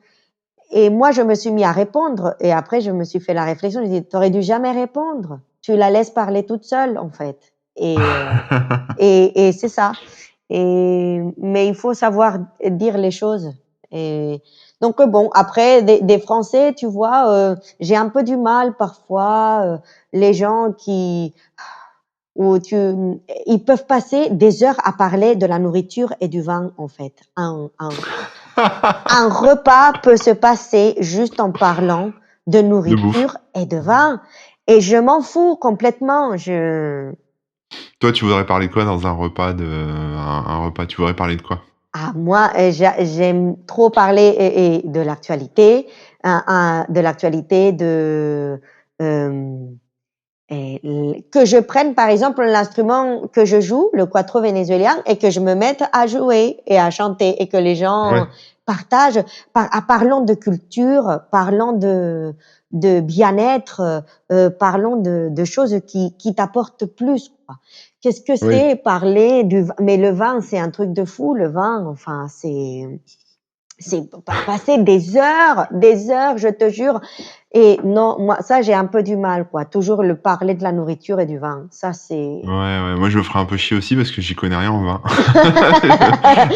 Et moi, je me suis mis à répondre et après, je me suis fait la réflexion, j'ai dit: «Tu aurais dû jamais répondre. Tu la laisses parler toute seule, en fait». Et c'est ça. Mais il faut savoir dire les choses. Et donc bon, après des Français, tu vois, j'ai un peu du mal parfois, les gens où ils peuvent passer des heures à parler de la nourriture et du vin, en fait. Un repas peut se passer juste en parlant de De bouffe. nourriture et de vin. Et je m'en fous complètement. Toi, tu voudrais parler de quoi dans un repas un repas, tu voudrais parler de quoi? Moi, j'aime trop parler et de l'actualité, de l'actualité, que je prenne par exemple l'instrument que je joue, le cuatro vénézuélien, et que je me mette à jouer et à chanter et que les Ouais. gens partagent, parlons de culture, parlons de bien-être, parlons de choses qui t'apportent plus, quoi. Qu'est-ce que Oui. c'est parler du vin? Mais le vin, c'est un truc de fou, le vin, enfin, c'est passer des heures, je te jure. Et non, moi, ça, j'ai un peu du mal, quoi. Toujours le parler de la nourriture et du vin. Ça, c'est. Ouais, ouais. Moi, je me ferais un peu chier aussi parce que j'y connais rien en vin.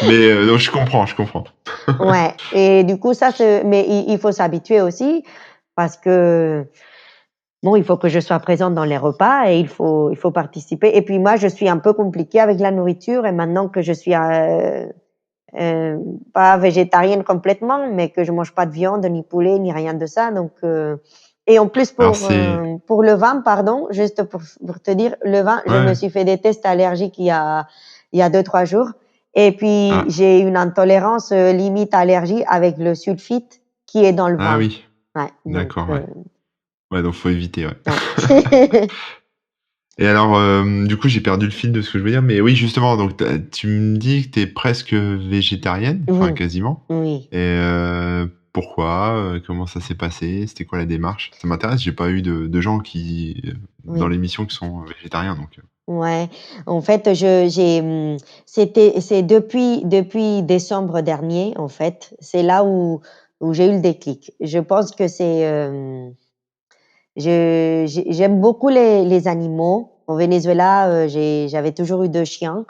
Mais donc je comprends, je comprends. Ouais. Et du coup, ça, mais il faut s'habituer aussi parce que, bon, il faut que je sois présente dans les repas et il faut participer. Et puis moi, je suis un peu compliquée avec la nourriture et maintenant que je suis euh, pas végétarienne complètement, mais que je mange pas de viande, ni poulet, ni rien de ça. Donc, et en plus Alors c'est pour le vin, pardon, juste pour te dire, le vin, je me ouais. suis fait des tests allergiques il y a 2-3 jours. Et puis, Ah. j'ai une intolérance limite allergie avec le sulfite qui est dans le Ah vin. oui. Ouais, donc, D'accord, ouais. Ouais, donc faut éviter, ouais. ouais. Et alors, du coup, j'ai perdu le fil de ce que je veux dire, mais oui, justement, donc tu me dis que tu es presque végétarienne, enfin Oui, quasiment. oui, Et pourquoi? Comment ça s'est passé? C'était quoi la démarche? Ça m'intéresse, j'ai pas eu de gens qui, dans oui. l'émission qui sont végétariens, donc Ouais, en fait, c'est depuis décembre dernier, en fait, c'est là où j'ai eu le déclic. Je pense que j'aime beaucoup les animaux. Au Venezuela, j'avais toujours eu 2 chiens.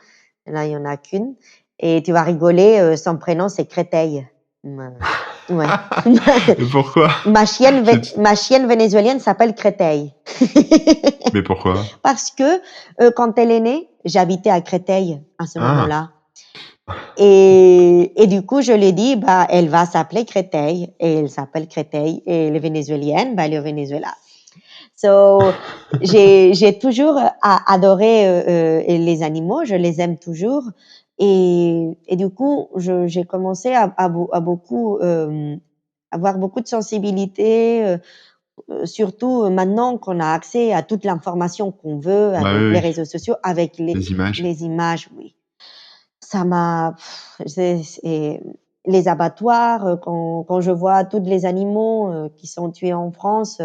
Là, il y en a qu'une. Et tu vas rigoler, son prénom, c'est Créteil. Ouais. mais pourquoi? C'est Ma chienne vénézuélienne s'appelle Créteil. mais pourquoi? Parce que, quand elle est née, j'habitais à Créteil à ce Ah! moment-là. Et du coup, je lui ai dit, bah, elle va s'appeler Créteil. Et elle s'appelle Créteil. Et elle est vénézuélienne, bah, elle est au Venezuela. So, j'ai toujours adoré les animaux, je les aime toujours. Et du coup, j'ai commencé à beaucoup avoir beaucoup de sensibilité, surtout maintenant qu'on a accès à toute l'information qu'on veut Bah, avec oui, les oui, réseaux sociaux, avec les images. les images, oui. Ça m'a, les abattoirs, quand je vois tous les animaux qui sont tués en France.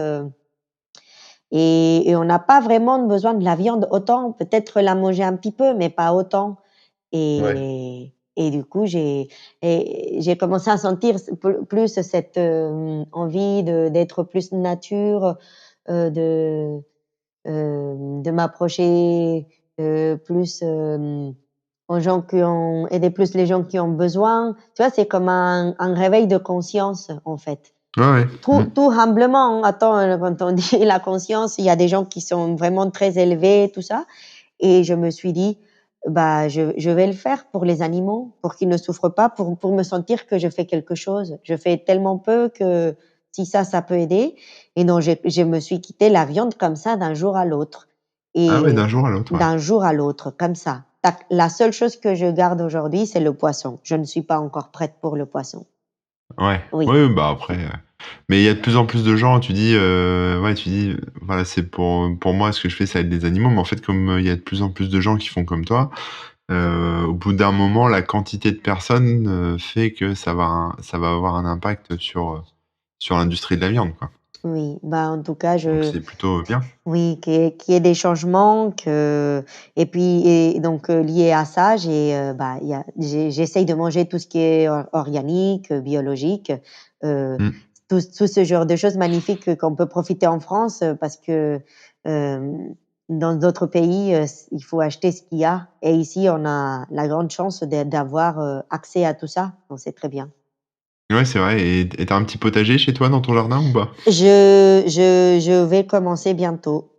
Et on n'a pas vraiment besoin de la viande autant, peut-être la manger un petit peu, mais pas autant. Ouais. Et du coup, j'ai commencé à sentir plus cette envie d'être plus nature, de de m'approcher plus aux gens qui ont aider plus les gens qui ont besoin. Tu vois, c'est comme un réveil de conscience en fait. Ouais, ouais. Mmh. Tout humblement, hein. Attends, quand on dit la conscience, il y a des gens qui sont vraiment très élevés, tout ça. Et je me suis dit: «Bah, je vais le faire pour les animaux, pour qu'ils ne souffrent pas, pour me sentir que je fais quelque chose. Je fais tellement peu que si ça peut aider». Et donc je me suis quitté la viande comme ça d'un jour à l'autre. Ah ouais, Et d'un jour à l'autre, ouais. d'un jour à l'autre, comme ça. Tac. La seule chose que je garde aujourd'hui, c'est le poisson. Je ne suis pas encore prête pour le poisson. Ouais. Oui, Oui, oui, bah, après, mais il y a de plus en plus de gens, tu dis, ouais, tu dis, voilà, c'est pour moi, ce que je fais, ça aide les animaux, mais en fait, comme, il y a de plus en plus de gens qui font comme toi, au bout d'un moment, la quantité de personnes, fait que ça va avoir un impact sur l'industrie de la viande, quoi. oui. Bah, en tout cas, Donc c'est plutôt bien. oui, qu'il y ait des changements, et puis et donc lié à ça, bah, j'essaye de manger tout ce qui est organique, biologique, heu, Mmh. tout ce genre de choses magnifiques qu'on peut profiter en France, parce que, dans d'autres pays, il faut acheter ce qu'il y a, et ici, on a la grande chance d'avoir accès à tout ça, donc c'est très bien. Ouais, c'est vrai et tu un petit potager chez toi dans ton jardin ou pas? Je vais commencer bientôt.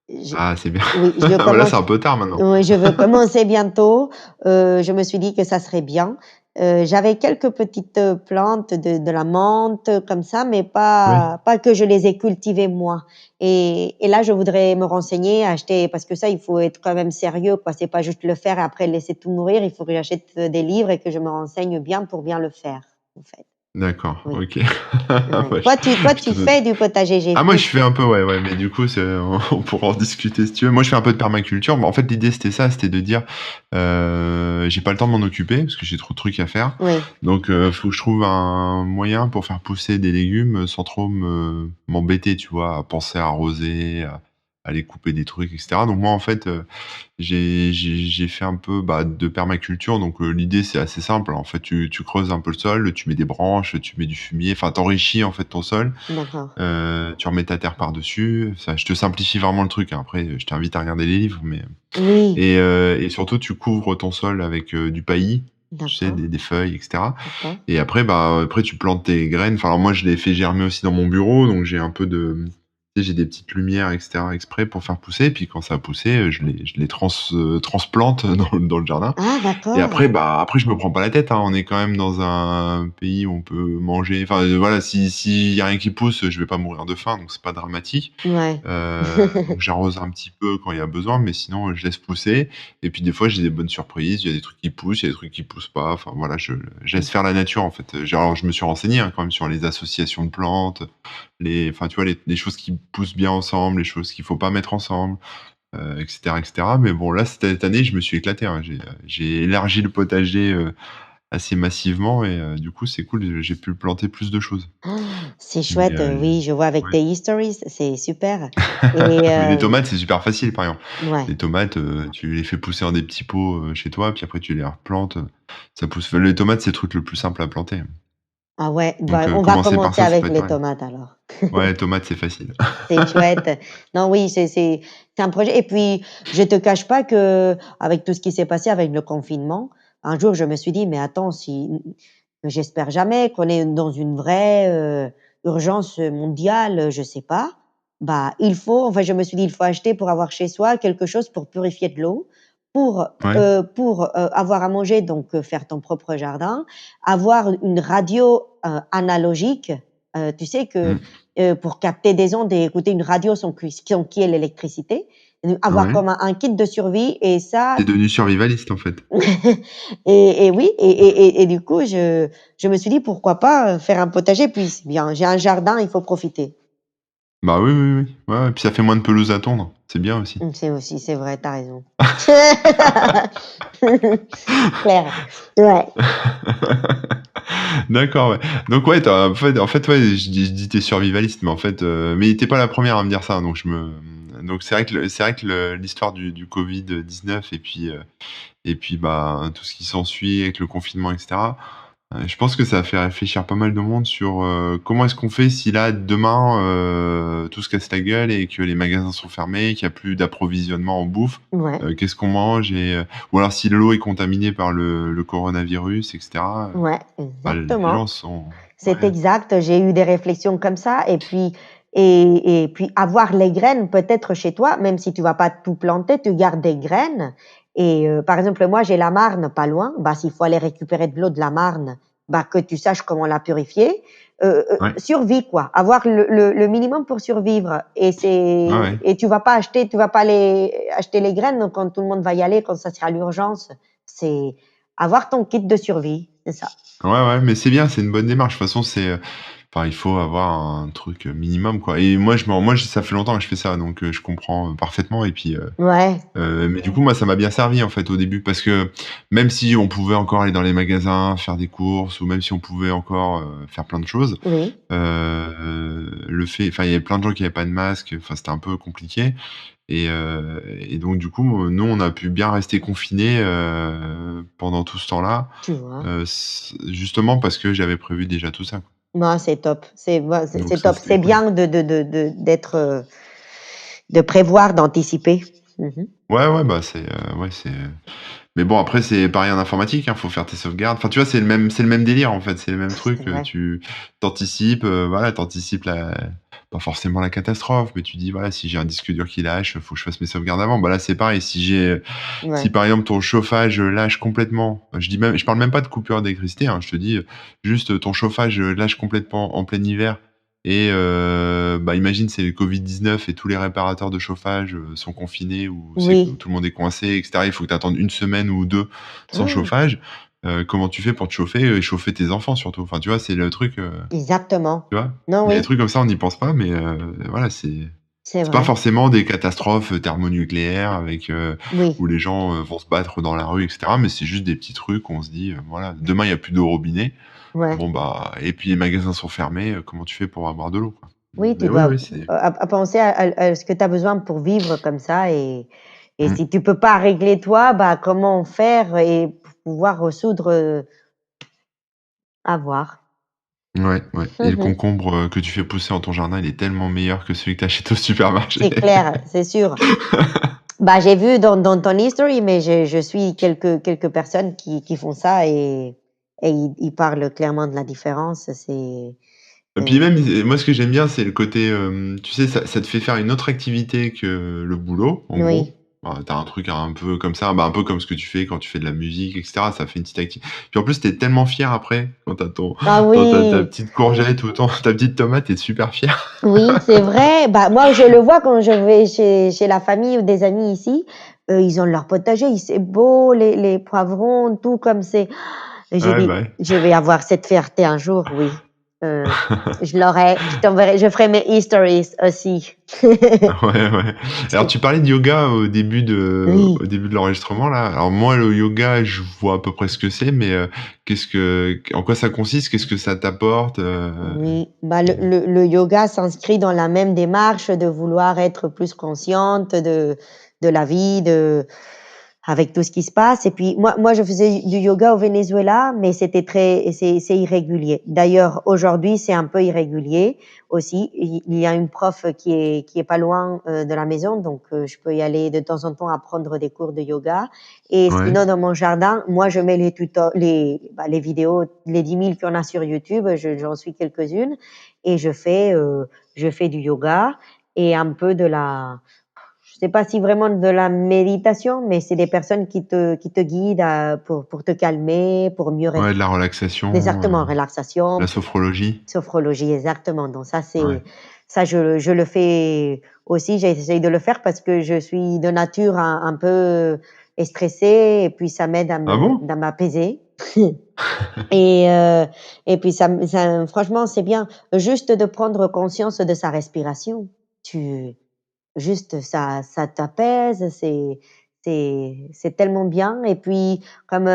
Je Ah, c'est bien. Oui, je Bah, là, c'est commence un peu tard maintenant. oui, je veux commencer bientôt. Je me suis dit que ça serait bien. J'avais quelques petites plantes de la menthe, comme ça, mais Oui. pas que je les ai cultivées moi. Et là, je voudrais me renseigner, acheter, parce que ça, il faut être quand même sérieux, quoi. C'est pas juste le faire et après laisser tout mourir. Il faut que j'achète des livres et que je me renseigne bien pour bien le faire, en fait. D'accord, Oui, OK. ouais. Ouais, Toi, je te tu fais du potager, j'ai ah moi vu. je fais un peu ouais, ouais, mais du coup c'est on pourra en discuter si tu veux. Moi je fais un peu de permaculture, mais en fait l'idée c'était ça, c'était de dire, j'ai pas le temps de m'en occuper parce que j'ai trop de trucs à faire. Oui, Donc faut que je trouve un moyen pour faire pousser des légumes sans trop m'embêter, tu vois? À penser à arroser, à aller couper des trucs et cetera. Donc moi en fait, j'ai fait un peu, bah, de permaculture, donc l'idée, c'est assez simple. En fait, tu creuses un peu le sol, tu mets des branches, tu mets du fumier, enfin, tu en fait, ton sol. d'accord. Tu remets ta terre par-dessus. Ça, je te simplifie vraiment le truc, hein. Après, je t'invite à regarder les livres, mais Oui, et surtout, tu couvres ton sol avec, du paillis, tu sais, d'accord, des feuilles et cetera d'accord. et après, bah, après, tu plantes tes graines. Enfin, alors moi, je les fais germer aussi dans mon bureau, donc j'ai un peu de tu sais, j'ai des petites lumières et cetera exprès pour faire pousser. Puis quand ça a poussé, je les transplante dans le jardin Ah, et d'accord. après, bah, après je me prends pas la tête, hein. On est quand même dans un pays où on peut manger enfin, voilà, s'il y a rien qui pousse, je vais pas mourir de faim, donc c'est pas dramatique. Ouais. Donc j'arrose un petit peu quand il y a besoin, mais sinon, je laisse pousser et puis des fois, j'ai des bonnes surprises. Il y a des trucs qui poussent, il y a des trucs qui poussent pas. Enfin voilà, je laisse faire la nature, en fait. Alors je me suis renseigné, hein, quand même sur les associations de plantes, enfin, tu vois, les choses qui poussent bien ensemble, les choses qu'il faut pas mettre ensemble, et cetera et cetera. Mais bon, là, cette année, je me suis éclaté, hein. J'ai élargi le potager, assez massivement et du coup, c'est cool, j'ai pu planter plus de choses. C'est Mais chouette, oui, je vois avec ouais. tes stories, c'est super. Et Mais les tomates, c'est super facile, par exemple. ouais. Les tomates, tu les fais pousser dans des petits pots, chez toi, puis après tu les replantes, ça pousse. Enfin, les tomates, c'est le truc le plus simple à planter. Ah ouais, Donc bah, on va commencer par commencer ça, ça avec peut être les pas mal. tomates alors. Ouais, tomates, c'est facile. C'est chouette. Non, oui, c'est un projet, et puis je te cache pas que avec tout ce qui s'est passé avec le confinement, un jour je me suis dit: «Mais attends, si j'espère jamais qu'on est dans une vraie, urgence mondiale, je sais pas. Bah, je me suis dit: «Il faut acheter pour avoir chez soi quelque chose pour purifier de l'eau, Ouais, avoir à manger, donc faire ton propre jardin, avoir une radio, analogique, tu sais que, mmh, pour capter des ondes et écouter une radio sans qu'il y ait l'électricité, avoir ouais. comme un kit de survie et ça Tu devenu survivaliste, en fait. et oui et du coup, je me suis dit: «Pourquoi pas, faire un potager?» puis c'est bien, j'ai un jardin, il faut profiter. Bah, oui, oui, oui. Ouais, ouais, puis ça fait moins de pelouse à tondre, c'est bien aussi. C'est vrai, tu as raison. Clair. Ouais. D'accord, ouais. Donc ouais, tu en fait, ouais, je dis tu survivaliste, mais en fait, mais tu pas la première à me dire ça, donc c'est vrai que l'histoire du Covid-19 et puis, bah, tout ce qui s'ensuit avec le confinement et cetera, je pense que ça a fait réfléchir pas mal de monde sur, comment est-ce qu'on fait si là, demain, tout se casse la gueule et que les magasins sont fermés, qu'il y a plus d'approvisionnement en bouffe? Ouais, Qu'est-ce qu'on mange ou alors si l'eau est contaminée par le coronavirus et cetera, ouais, bah, les gens exactement. sont C'est ouais. exact, j'ai eu des réflexions comme ça et puis avoir les graines peut-être chez toi, même si tu vas pas tout planter, tu gardes des graines et par exemple, moi, j'ai la Marne pas loin, bah, s'il faut aller récupérer de l'eau de la Marne, bah, que tu saches comment la purifier. Ouais, Survie quoi, avoir le minimum pour survivre ouais, ouais. et tu vas pas aller acheter les graines quand tout le monde va y aller, quand ça sera l'urgence. C'est avoir ton kit de survie, c'est ça. Ouais, ouais, mais c'est bien, c'est une bonne démarche. De toute façon, enfin, il faut avoir un truc, minimum, quoi et moi, ça fait longtemps que je fais ça, donc je comprends, parfaitement et puis, Ouais, mais du coup, moi, ça m'a bien servi, en fait, au début parce que même si on pouvait encore aller dans les magasins, faire des courses ou même si on pouvait encore, faire plein de choses, oui. le fait enfin, il y avait plein de gens qui avaient pas de masque, enfin, c'était un peu compliqué et donc du coup, nous, on a pu bien rester confinés, pendant tout ce temps-là, Tu vois? s justement parce que j'avais prévu déjà tout ça, quoi. Bah, c'est top, c'est bah, Donc c'est ça, top. c'était C'est cool. bien d'être, de prévoir, d'anticiper. Mmh. Ouais, ouais, bah, ouais, mais bon, après, c'est pareil en informatique, hein, faut faire tes sauvegardes. Enfin, tu vois, c'est le même délire, en fait, c'est le même C'est truc, vrai. tu t'anticipes, voilà, t'anticipes la pas forcément la catastrophe, mais tu dis: «Voilà, si j'ai un disque dur qui lâche, faut que je fasse mes sauvegardes avant». Bah, là, c'est pareil, si Ouais. par exemple ton chauffage, lâche complètement, je parle même pas de coupure d'électricité, hein, je te dis, juste, ton chauffage, lâche complètement en plein hiver et bah, imagine c'est le Covid-19 et tous les réparateurs de chauffage, sont confinés ou c'est que Oui. tout le monde est coincé et cetera. Il faut que tu attendes 1 semaine ou 2 sans chauffage. Comment tu fais pour te chauffer et chauffer tes enfants surtout? Enfin, tu vois, c'est le truc, Exactement. tu vois? Non, Il y a des oui, trucs comme ça, on n'y pense pas, mais voilà, c'est c'est pas vrai. forcément des catastrophes, thermonucléaires avec, où Oui, les gens, vont se battre dans la rue et cetera, mais c'est juste des petits trucs où on se dit, voilà: «Demain, il y a plus d'eau au robinet». ouais. Bon, bah et puis les magasins sont fermés, comment tu fais pour avoir de l'eau, quoi? Oui, Mais tu oui, dois, oui, c'est à penser à ce que tu as besoin pour vivre comme ça et mmh, si tu peux pas régler toi, bah, comment faire et pour pouvoir résoudre, à voir. ouais, ouais et le Mmh. concombre, que tu fais pousser dans ton jardin, il est tellement meilleur que celui que tu achètes au supermarché. C'est clair, c'est sûr. Bah, j'ai vu dans ton history, mais je suis quelques personnes qui font ça et ils parlent clairement de la différence. Et puis Heu, même, moi ce que j'aime bien, c'est le côté, tu sais, ça te fait faire une autre activité que le boulot, en oui. gros. Tu un truc un peu comme ça, bah, un peu comme ce que tu fais quand tu fais de la musique et cetera, ça fait une petite acti puis en plus, tu es tellement fier après quand tu as Ah ta oui, petite courgette ou ta petite tomate, tu es super fier. oui, c'est vrai. Bah, moi, je le vois quand je vais chez la famille ou des amis ici, ils ont leur potager, il c'est beau, les poivrons, tout comme c'est et j'ai Ouais, dit: bah, ouais. «Je vais avoir cette fierté un jour, oui». Heu, je l'aurai, je t'enverrai, je ferai mes histories aussi. Ouais, ouais. Alors tu parlais de yoga au Oui. début de l'enregistrement là. Alors moi le yoga, je vois à peu près ce que c'est, mais en quoi ça consiste? Qu'est-ce que ça t'apporte? Oui, bah, le yoga s'inscrit dans la même démarche de vouloir être plus consciente de la vie, avec tout ce qui se passe et puis moi je faisais du yoga au Venezuela, mais c'est irrégulier. D'ailleurs, aujourd'hui, c'est un peu irrégulier aussi. Il y a une prof qui est pas loin, de la maison, donc je peux y aller de temps en temps à prendre des cours de yoga et Ouais, sinon dans mon jardin, moi je mets les vidéos, les 10 000 qu'il y en a sur YouTube, j'en suis quelques-unes et je fais du yoga et un peu de la c'est pas si vraiment de la méditation, mais c'est des personnes qui te guident pour te calmer, pour mieux Ouais, rester. de la relaxation, Exactement, relaxation, la sophrologie. sophrologie, exactement. Donc ça, Ouais. je le fais aussi. J'essaye de le faire parce que je suis de nature un peu stressée et puis ça m'aide Ah bon? à m'apaiser. Et, euh, et puis franchement, c'est bien juste de prendre conscience de sa respiration. Tu, Juste ça t'apaise, c'est tellement bien et puis comme,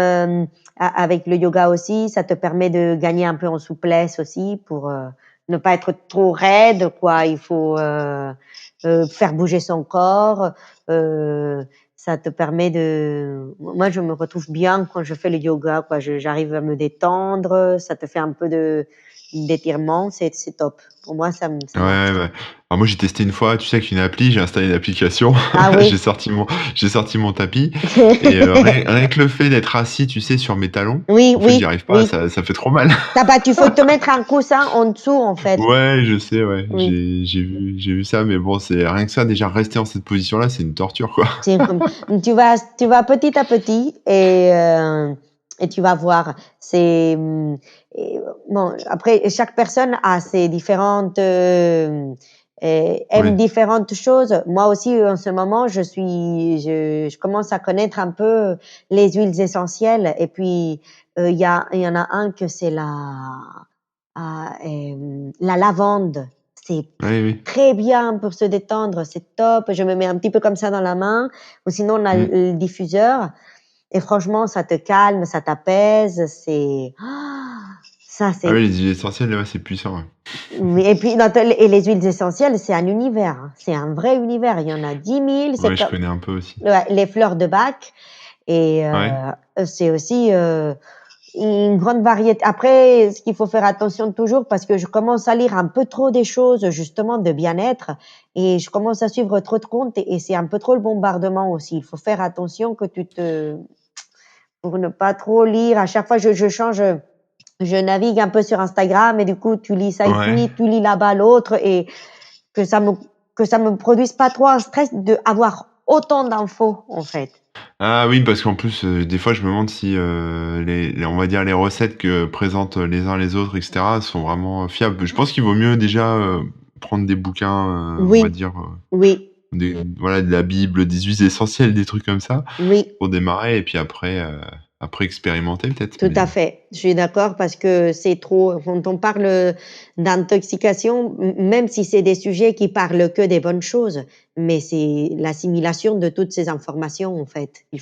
avec le yoga aussi, ça te permet de gagner un peu en souplesse aussi pour, ne pas être trop raide quoi. Il faut, faire bouger son corps, ça te permet moi je me retrouve bien quand je fais le yoga quoi, j'arrive à me détendre, ça te fait un peu d'étirement, c'est top. Pour moi ça Ouais, ouais, marche. ouais. Alors moi, j'ai testé une fois, tu sais, avec une appli, j'ai installé une application, Ah j'ai oui. sorti mon j'ai sorti mon tapis et rien que le fait d'être assis, tu sais, sur mes talons, Oui, en fait, j'y oui, arrive pas, oui. ça fait trop mal. Tu faut te mettre un coussin en dessous, en fait. Ouais, je sais, ouais, Oui, j'ai vu ça, mais bon, c'est rien que ça, déjà rester en cette position-là, c'est une torture, quoi. c'est comme tu vas petit à petit et tu vas voir. Et bon, après chaque personne a ses différentes, aime Ouais, différentes choses. Moi aussi, en ce moment, je commence à connaître un peu les huiles essentielles et puis, il y en a un que c'est la lavande. C'est ouais, oui. très bien pour se détendre, c'est top. Je me mets un petit peu comme ça dans la main ou sinon on a Mmh. le diffuseur et franchement, ça te calme, ça t'apaise, ça Ah c'est oui, les huiles essentielles, ouais, c'est puissant, ouais. oui et puis les huiles essentielles, c'est un univers, hein. C'est un vrai univers. Il y en a 10 000, c'est Ouais, je comme connais un peu aussi. ouais, les fleurs de Bach et Ouais, c'est aussi, une grande variété. Après, ce qu'il faut faire attention toujours, parce que je commence à lire un peu trop des choses justement de bien-être et je commence à suivre trop de comptes et c'est un peu trop le bombardement aussi. Il faut faire attention pour ne pas trop lire. À chaque fois, je change, je navigue un peu sur Instagram et du coup, tu lis ça ouais. ici, tu lis là-bas l'autre et que ça me, que ça me produise pas trop un stress de avoir autant d'infos en fait. Ah oui, parce qu'en plus, des fois, je me demande si, on va dire les recettes que présentent les uns les autres et cetera, sont vraiment fiables. Je pense qu'il vaut mieux déjà, prendre des bouquins, on va Oui, dire, oui, voilà, de la Bible, des huiles essentielles, des trucs comme ça, oui. pour démarrer et puis après, après expérimenter peut-être, Tout à mais fait, je suis d'accord parce que c'est trop quand on parle, d'intoxication, même si c'est des sujets qui parlent que des bonnes choses, mais c'est l'assimilation de toutes ces informations, en fait. ouais.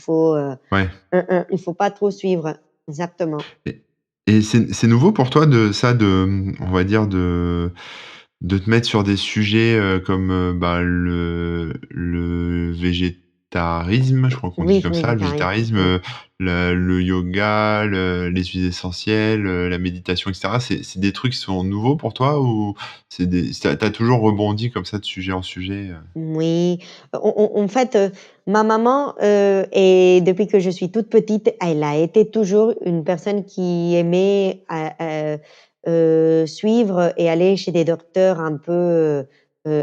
Il faut pas trop suivre. Exactement. Et c'est nouveau pour toi de ça, de, on va dire de te mettre sur des sujets, comme, bah, le végétarisme, je crois qu'on dit Oui, comme ça, le végétarien. végétarisme, Oui. le yoga, les huiles essentielles, la méditation et cetera. C'est des trucs qui sont nouveaux pour toi ou c'est des tu toujours rebondi comme ça de sujet en sujet, Oui, en fait, ma maman, et depuis que je suis toute petite, elle a été toujours une personne qui aimait suivre et aller chez des docteurs un peu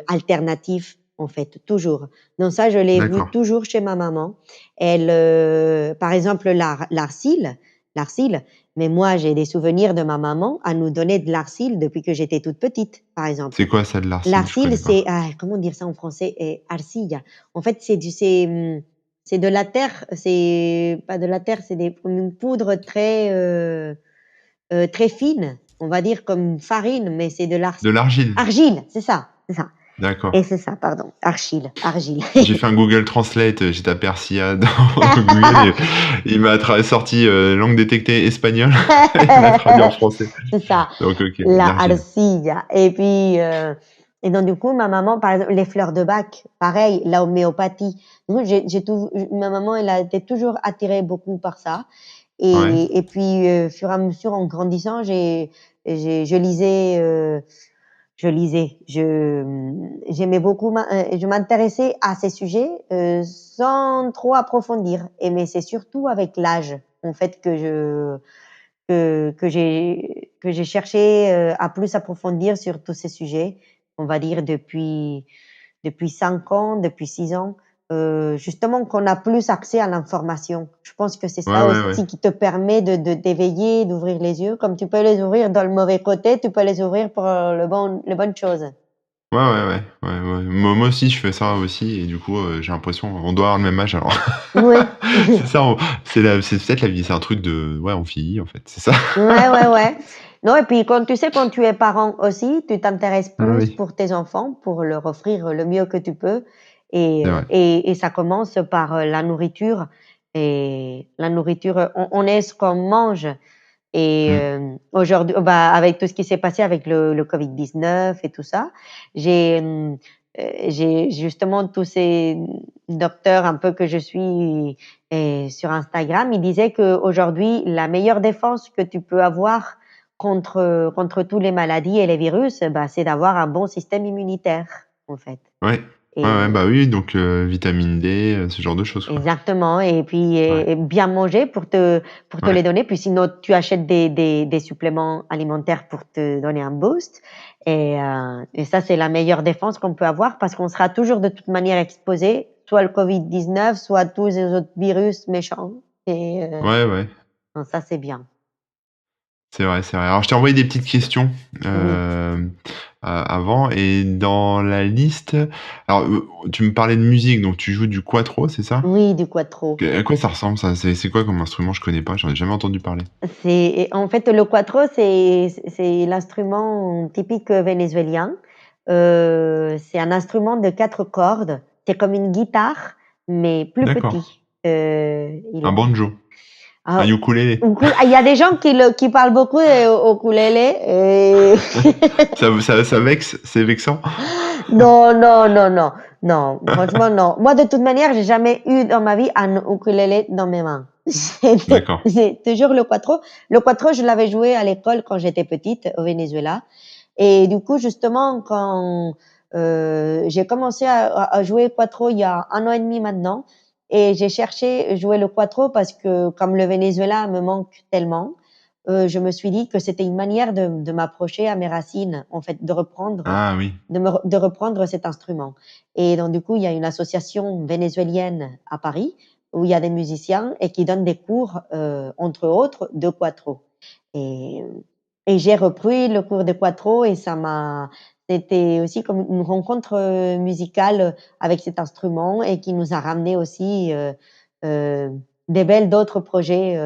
alternatifs, en fait, toujours. Donc ça, je l'ai vu D'accord. toujours chez ma maman. Par exemple, l'arcile, mais moi, j'ai des souvenirs de ma maman à nous donner de l'arcile depuis que j'étais toute petite, par exemple. C'est quoi ça de l'arcile? Je L'arcile, connais pas. comment dire ça en français? Arcilla. En fait, c'est de la terre, c'est pas de la terre, c'est comme une poudre très fine, on va dire comme une farine, mais c'est de De l'arcile. l'argile? Argile, c'est ça, c'est ça D'accord. et c'est ça, pardon, argile. J'ai fait un Google Translate, j'ai tapé Arcia dans Google et il m'a sorti, langue détectée espagnol, il m'a traduit en français. C'est ça, Donc OK, la l'argile. arcilla et puis, et donc du coup, ma maman, par exemple, les fleurs de Bach, pareil, la homéopathie. Moi, j'ai tou ma maman, elle a été toujours attirée beaucoup par ça Ouais, et puis, fur et à mesure, en grandissant, je lisais, j'aimais beaucoup je m'intéressais à ces sujets, sans trop approfondir mais c'est surtout avec l'âge, en fait, que j'ai cherché, à plus approfondir sur tous ces sujets, on va dire depuis 5 ans, depuis 6 ans. justement qu'on a plus accès à l'information. Je pense que c'est Ouais, ça ouais, ouais. aussi qui te permet de d'éveiller, d'ouvrir les yeux. Comme tu peux les ouvrir dans le mauvais côté, tu peux les ouvrir pour les bonnes choses. Ouais, ouais, ouais, ouais, ouais. Moi aussi, je fais ça aussi, et du coup, j'ai l'impression, on doit avoir le même âge alors. Oui. C'est ça, c'est peut-être la vie, c'est un truc de, ouais, on vieillit en fait, c'est ça. Ouais, ouais, ouais. Non, et puis quand tu sais, quand tu es parent aussi, tu t'intéresses Ah plus oui, pour tes enfants, pour leur offrir le mieux que tu peux. c'est vrai. Et ça commence par la nourriture. Et la nourriture, on est ce qu'on mange. Et Mm. aujourd'hui, bah, avec tout ce qui s'est passé avec le Covid-19 et tout ça, j'ai justement tous ces docteurs un peu que je suis sur Instagram, ils disaient qu'aujourd'hui, la meilleure défense que tu peux avoir contre toutes les maladies et les virus, bah, c'est d'avoir un bon système immunitaire, en fait. Ouais, ouais, ouais, Et bah oui, donc vitamine D, ce genre de choses, quoi. exactement, et puis Ouais, et bien manger pour te ouais, les donner, puis sinon tu achètes des suppléments alimentaires pour te donner un boost, et ça, c'est la meilleure défense qu'on peut avoir parce qu'on sera toujours de toute manière exposé, soit le Covid-19, soit tous les autres virus méchants, et ouais, ouais. non, ça, c'est bien. C'est vrai, c'est vrai. Alors je t'ai envoyé des petites questions, Oui, avant, et dans la liste, alors, tu me parlais de musique, donc tu joues du cuatro, c'est ça? oui, du quattro. À quoi ça ressemble ça? C'est quoi comme instrument? Je connais pas, j'en ai jamais entendu parler. C'est en fait, le quattro, c'est l'instrument typique vénézuélien. C'est un instrument de 4 cordes. C'est comme une guitare, mais plus D'accord. petit. Un banjo, un Ah, ukulélé. il y a des gens qui parlent beaucoup au ukulélé et Ça vexe? C'est vexant? non, non, non, non, non, franchement, non. Moi, de toute manière, j'ai jamais eu dans ma vie un ukulélé dans mes mains. D'accord. C'est toujours le quattro. Le quattro, je l'avais joué à l'école quand j'étais petite au Venezuela. Et du coup, justement, quand j'ai commencé à jouer quattro il y a 1 an et demi maintenant, et j'ai cherché jouer le quattro parce que comme le Venezuela me manque tellement, je me suis dit que c'était une manière de m'approcher à mes racines, en fait, Ah oui. de reprendre cet instrument. Et donc, du coup, il y a une association vénézuélienne à Paris où il y a des musiciens et qui donnent des cours, entre autres, de quattro. Et, et j'ai repris le cours de quattro et c'était aussi comme une rencontre musicale avec cet instrument et qui nous a ramené aussi euh, des belles d'autres projets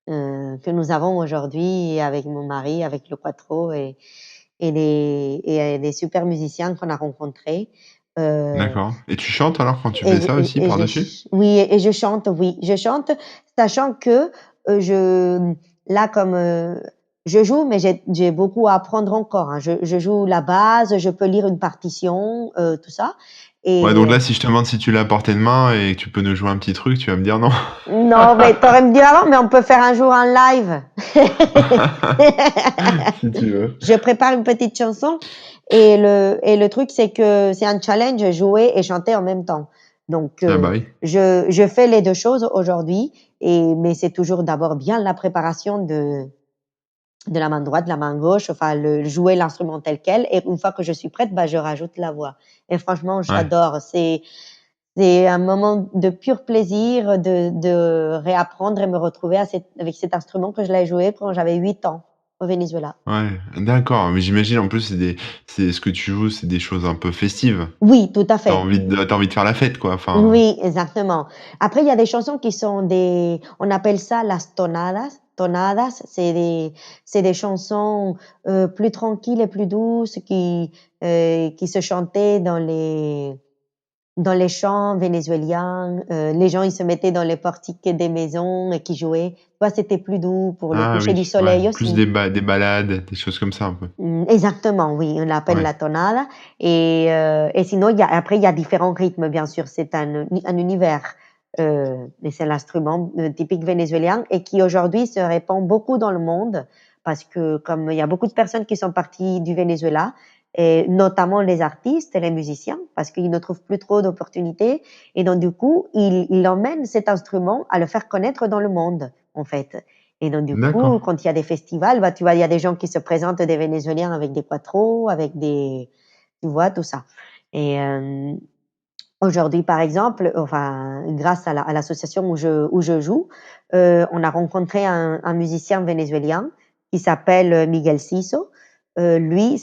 que nous avons aujourd'hui avec mon mari, avec le quattro et des super musiciens qu'on a rencontrés. Euh, D'accord, et tu chantes alors quand tu fais ça aussi par-dessus? oui, et je chante, oui, je chante, sachant que je, là, comme je joue, mais j'ai beaucoup à apprendre encore, hein. Je joue la base, je peux lire une partition, tout ça. Ouais, Et donc là, si je te demande si tu l'as à portée de main et que tu peux nous jouer un petit truc, tu vas me dire non? non, mais t'aurais me dit avant, mais on peut faire un jour un live. Si tu veux. Je prépare une petite chanson et le truc, c'est que c'est un challenge, jouer et chanter en même temps. Donc, Ah bah oui. je fais les 2 choses aujourd'hui mais c'est toujours d'abord bien la préparation de la main droite, de la main gauche, enfin le jouer l'instrument tel quel et une fois que je suis prête, bah, je rajoute la voix et franchement, Ouais. j'adore. C'est un moment de pur plaisir de réapprendre et me retrouver avec cet instrument que je l'ai joué quand j'avais 8 ans au Venezuela. Ouais, d'accord, mais j'imagine en plus c'est ce que tu joues, c'est des choses un peu festives. Oui, tout à fait. Tu envie de faire la fête quoi, enfin. Oui, exactement. Après, il y a des chansons qui sont on appelle ça las tonadas. Tonadas, c'est des chansons plus tranquilles et plus douces qui se chantaient dans les champs vénézuéliens. Les gens, ils se mettaient dans les portiques des maisons et qui jouaient. Tu vois, c'était plus doux pour le Ah coucher du oui, ouais, soleil plus aussi. des balades, des choses comme ça un peu. Exactement, oui, on l'appelle Ouais, la tonada et sinon il y a différents rythmes bien sûr, c'est un univers, et c'est l'instrument, typique vénézuélien et qui aujourd'hui se répand beaucoup dans le monde parce que comme il y a beaucoup de personnes qui sont parties du Venezuela et notamment les artistes et les musiciens parce qu'ils ne trouvent plus trop d'opportunités et donc du coup, ils emmènent cet instrument à le faire connaître dans le monde, en fait. Et donc du coup, d'accord. quand il y a des festivals, bah, tu vois, il y a des gens qui se présentent, des Vénézuéliens avec des quatros, avec des tu vois, tout ça. Et Aujourd'hui, par exemple, enfin, grâce à l'association où je joue, on a rencontré un musicien vénézuélien qui s'appelle Miguel Siso. Lui,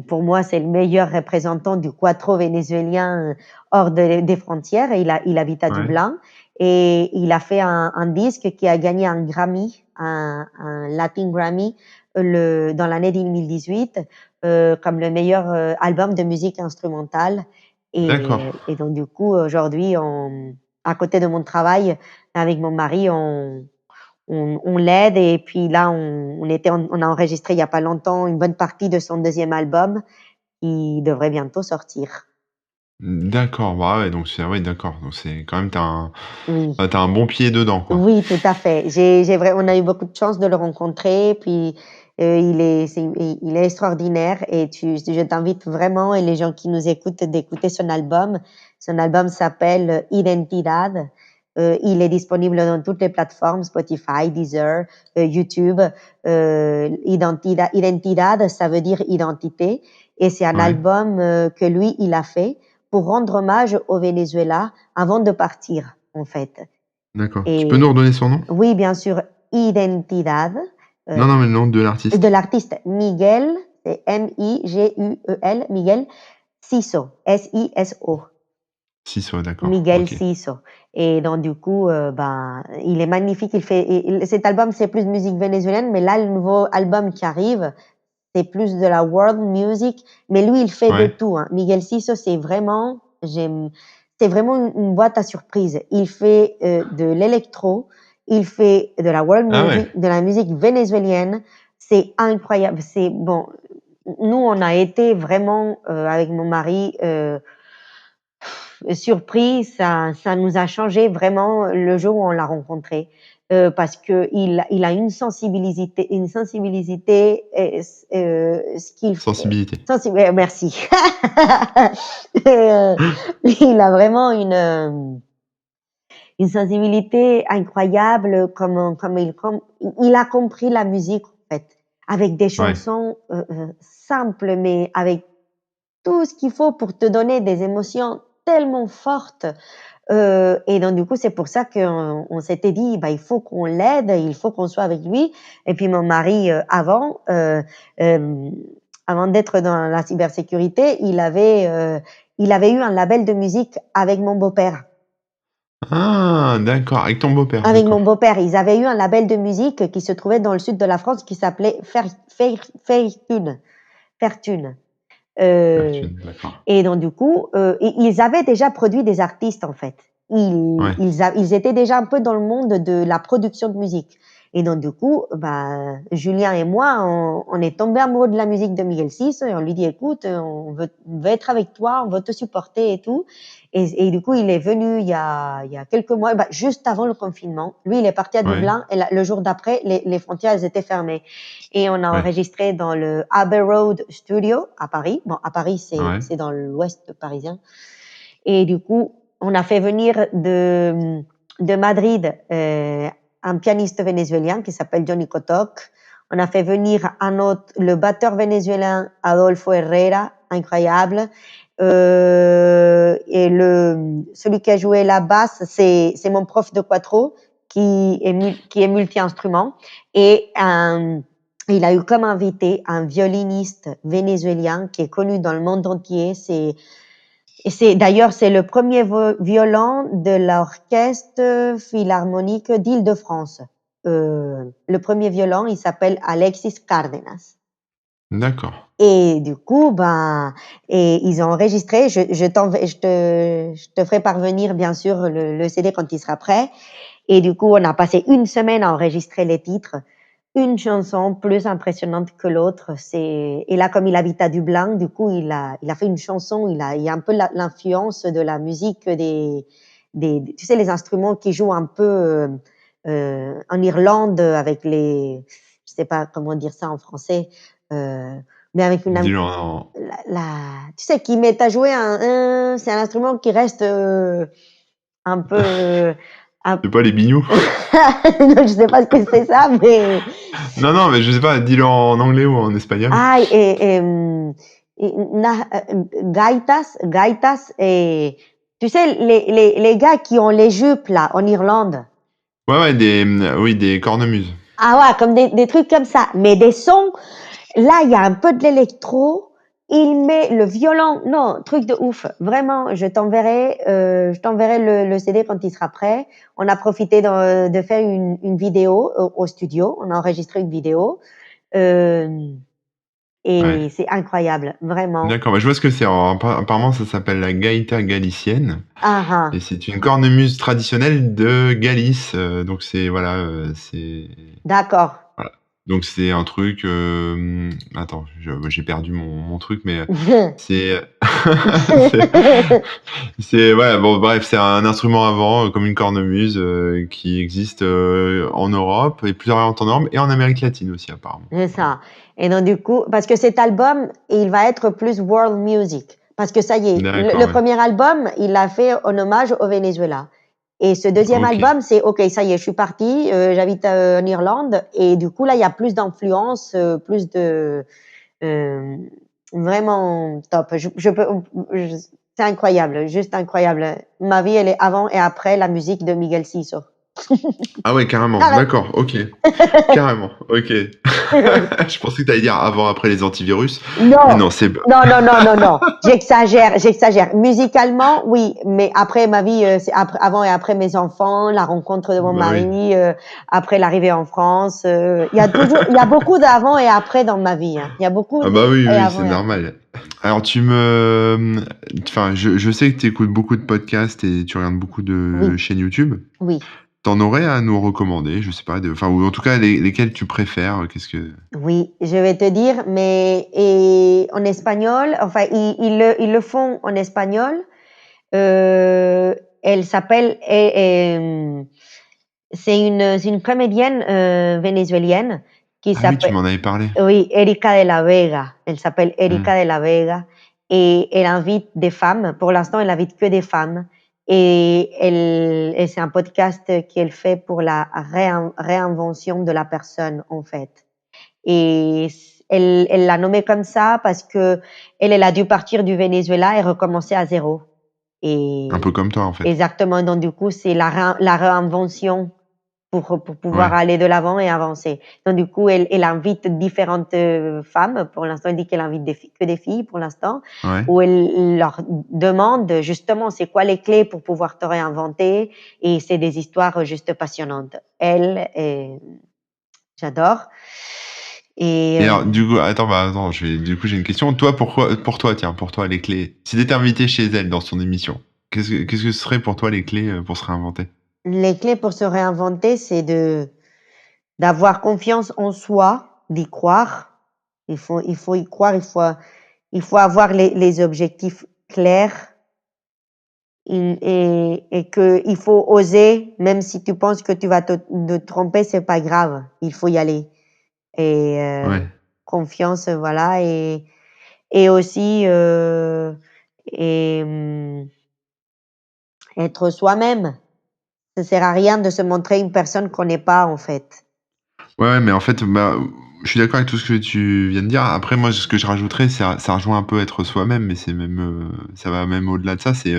pour moi, c'est le meilleur représentant du cuatro vénézuélien hors des frontières. Et il habite à Ouais. Dublin et il a fait un disque qui a gagné un Grammy, un Latin Grammy, dans l'année 2018, comme le meilleur album de musique instrumentale. D'accord. Et donc du coup, aujourd'hui, à côté de mon travail, avec mon mari, on l'aide et puis là, on a enregistré il y a pas longtemps une bonne partie de son deuxième album qui devrait bientôt sortir. D'accord, bah, ouais, donc c'est ouais, d'accord, donc c'est quand même Oui. tu un bon pied dedans, quoi. Oui, tout à fait. On a eu beaucoup de chance de le rencontrer, puis il est extraordinaire et je t'invite vraiment et les gens qui nous écoutent d'écouter son album. Son album s'appelle Identidad. Il est disponible dans toutes les plateformes, Spotify, Deezer, YouTube. Identidad, ça veut dire identité et c'est un Ouais, album que lui, il a fait pour rendre hommage au Venezuela avant de partir, en fait. d'accord. Tu peux nous Et redonner son nom? oui, bien sûr, Identidad, Non, heu, non, mais le nom de de l'artiste. l'artiste Miguel, c'est Miguel, Miguel Siso, Siso, Ciso, d'accord, Miguel OK. Siso. Et donc du coup, ben, il est magnifique, il fait et cet album, c'est plus musique vénézuélienne, mais là, le nouveau album qui arrive, c'est plus de la world music, mais lui, il fait de Ouais. tout, hein. Miguel Siso, c'est vraiment une boîte à surprises. Il fait, de l'électro, il fait de la world Ah ouais, music, de la musique vénézuélienne. C'est incroyable. C'est bon, nous, on a été vraiment, avec mon mari, surpris. Ça nous a changé vraiment le jour où on l'a rencontré, parce qu'il a une sensibilité et ce qu'il fait sensibilité. ouais, merci. Heu, il a vraiment une sensibilité incroyable, il a compris la musique, en fait, avec des Ouais. chansons, simples, mais avec tout ce qu'il faut pour te donner des émotions tellement fortes. Et donc du coup, c'est pour ça qu'on s'était dit: «Bah, il faut qu'on l'aide, il faut qu'on soit avec lui». Et puis mon mari, hem, avant d'être dans la cybersécurité, il avait eu un label de musique avec mon beau-père. Ah! D'accord, avec ton beau-père, Avec mon d'accord. beau-père, ils avaient eu un label de musique qui se trouvait dans le sud de la France qui s'appelait Fairtune. Heu Fortune, d'accord. Et donc du coup, ils avaient déjà produit des artistes, en fait. Ouais, Ils étaient déjà un peu dans le monde de la production de musique. Et donc du coup, bah, Julien et moi, on est tombés amoureux de la musique de Miguel Sis et on lui dit: «Écoute, on veut être avec toi, on veut te supporter et tout». Et du coup, il est venu il y a quelques mois, bah, juste avant le confinement. Lui, il est parti à ouais, Dublin et le jour d'après, les frontières, elles étaient fermées. Et on a ouais, enregistré dans le Abbey Road Studio à Paris. Bon, à Paris, ouais. c'est dans l'ouest parisien. Et du coup, on a fait venir de Madrid un pianiste vénézuélien qui s'appelle Johnny Kotok. On a fait venir le batteur vénézuélien Adolfo Herrera, incroyable. Et celui qui a joué la basse, c'est mon prof de quattro qui est multi-instrument. Et il a eu comme invité un violiniste vénézuélien qui est connu dans le monde entier. C'est le premier violon de l'Orchestre Philharmonique d'Île-de-France. Le premier violon, il s'appelle Alexis Cárdenas. D'accord. Et du coup, ben, et ils ont enregistré. Je te ferai parvenir bien sûr le CD quand il sera prêt. Et du coup, on a passé une semaine à enregistrer les titres. Une chanson plus impressionnante que l'autre. Et là, comme il habite à Dublin, du coup, il a fait une chanson. Il y a un peu l'influence de la musique tu sais, les instruments qui jouent un peu en Irlande avec je sais pas comment dire ça en français, euh, mais avec Dis-le en tu sais, qui met à jouer c'est un instrument qui reste un peu, un c'est pas les binious? non, je sais pas ce que c'est ça, mais Non, non, mais je sais pas, dis-le en anglais ou en espagnol. ah, Gaitas, et tu sais, les gars qui ont les jupes, là, en Irlande. Ouais, ouais, oui, des cornemuses. Ah ouais, comme des trucs comme ça. Mais des sons, là, il y a un peu de l'électro. Il met le violon. Non, truc de ouf. Vraiment, je t'enverrai le CD quand il sera prêt. On a profité de faire une vidéo au studio. On a enregistré une vidéo. Euh, Ouais. et c'est incroyable, vraiment. D'accord, bah, je vois ce que c'est. Alors, apparemment, ça s'appelle la gaïta galicienne. Ah Et ah, c'est une cornemuse traditionnelle de Galice. Donc c'est voilà, c'est d'accord. voilà. Donc c'est un truc. Attends, j'ai perdu mon truc, mais c'est c'est ouais. Bon, bref, c'est un instrument à vent comme une cornemuse qui existe en Europe et plus en Europe et en Amérique latine aussi apparemment. C'est Voilà. ça. Et donc, du coup, parce que cet album, il va être plus world music. Parce que ça y est, D'accord, le ouais. premier album, il l'a fait en hommage au Venezuela. Et ce deuxième Ok. album, c'est OK, ça y est, je suis partie, j'habite en Irlande. Et du coup, là, il y a plus d'influence, plus de. euh, Vraiment top. C'est incroyable, juste incroyable. Ma vie, elle est avant et après la musique de Miguel Ciso. Ah ouais, carrément. Arrête. D'accord, ok. Carrément, ok. Je pensais que t'allais dire avant, après les antivirus. Mais Non, non, c'est... non. J'exagère. Musicalement, oui, mais après ma vie, c'est avant et après mes enfants, la rencontre de mon Bah oui. mari, après l'arrivée en France. Il y a beaucoup d'avant et après dans ma vie, hein. Il y a beaucoup Ah bah oui, et oui, avant c'est et après. normal. Alors tu me... Enfin, je sais que tu écoutes beaucoup de podcasts et tu regardes beaucoup de Oui, chaînes YouTube. oui, T'en aurais à nous recommander, je sais pas, enfin, ou en tout cas, lesquels tu préfères, qu'est-ce que... oui. Je vais te dire, mais et en espagnol, enfin, ils le font en espagnol. Euh, Elle s'appelle, c'est une comédienne vénézuélienne qui Ah oui, tu s'appelle, m'en avais parlé. oui, Erika de la Vega. Elle s'appelle Hmm. Erika de la Vega et elle invite des femmes. Pour l'instant, elle invite que des femmes. Et c'est un podcast qu'elle fait pour la réinvention de la personne, en fait. Et elle l'a nommé comme ça parce que elle a dû partir du Venezuela et recommencer à zéro. Un peu Et comme toi, en fait. exactement, donc du coup, c'est la réinvention pour pouvoir Ouais, aller de l'avant et avancer. Donc du coup, elle invite différentes femmes. Pour l'instant, elle dit qu'elle invite que des filles pour l'instant, ouais. où elle leur demande justement c'est quoi les clés pour pouvoir te réinventer. Et c'est des histoires juste passionnantes. J'adore. Et Et alors, du coup, attends, bah, attends, du coup, j'ai une question. Toi, pour toi, tiens, pour toi, les clés. Si t'étais invité chez elle dans son émission, qu'est-ce que ce serait pour toi les clés pour se réinventer? les clés pour se réinventer, c'est d'avoir confiance en soi, d'y croire. Il faut y croire, il faut avoir les objectifs clairs et que il faut oser, même si tu penses que tu vas te tromper, c'est pas grave, il faut y aller. Et Ouais. confiance, voilà, et aussi et, être soi-même. Ça sert à rien de se montrer une personne qu'on n'est pas en fait. Ouais, ouais, mais en fait, bah, je suis d'accord avec tout ce que tu viens de dire. Après, moi, ce que je rajouterais, ça rejoint un peu être soi-même, mais c'est même, ça va même au-delà de ça. C'est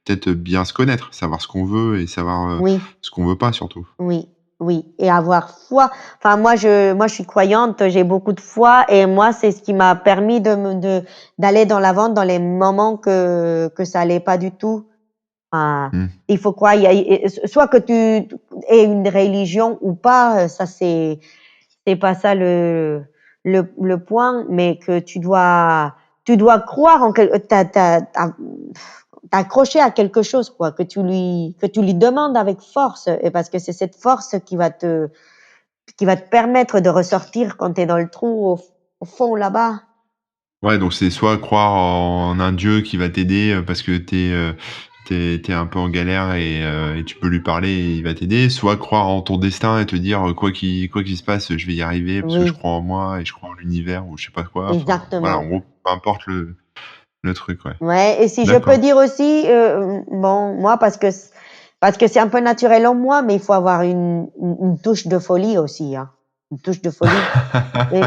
peut-être bien se connaître, savoir ce qu'on veut et savoir Oui. ce qu'on veut pas, surtout. Oui, oui, et avoir foi. Enfin, moi, je suis croyante, j'ai beaucoup de foi, et moi, c'est ce qui m'a permis d'aller dans l'avant dans les moments que ça allait pas du tout. Enfin, Hmm. il faut croire, soit que tu aies une religion ou pas, ça c'est pas ça le point, mais que tu dois croire en t'accrocher à quelque chose, quoi, que tu lui demandes avec force, et parce que c'est cette force qui va te permettre de ressortir quand tu es dans le trou au fond là-bas. Ouais, donc c'est soit croire en un dieu qui va t'aider parce que t'es un peu en galère et tu peux lui parler et il va t'aider, soit croire en ton destin et te dire quoi qu'il se passe, je vais y arriver parce que je Oui, crois en moi et je crois en l'univers ou je sais pas quoi. Enfin, voilà, en exactement. gros, peu importe le truc, ouais. Ouais, et si je peux D'accord. dire aussi, bon, moi, parce que c'est un peu naturel en moi, mais il faut avoir une touche de folie aussi, hein. une touche de folie. Et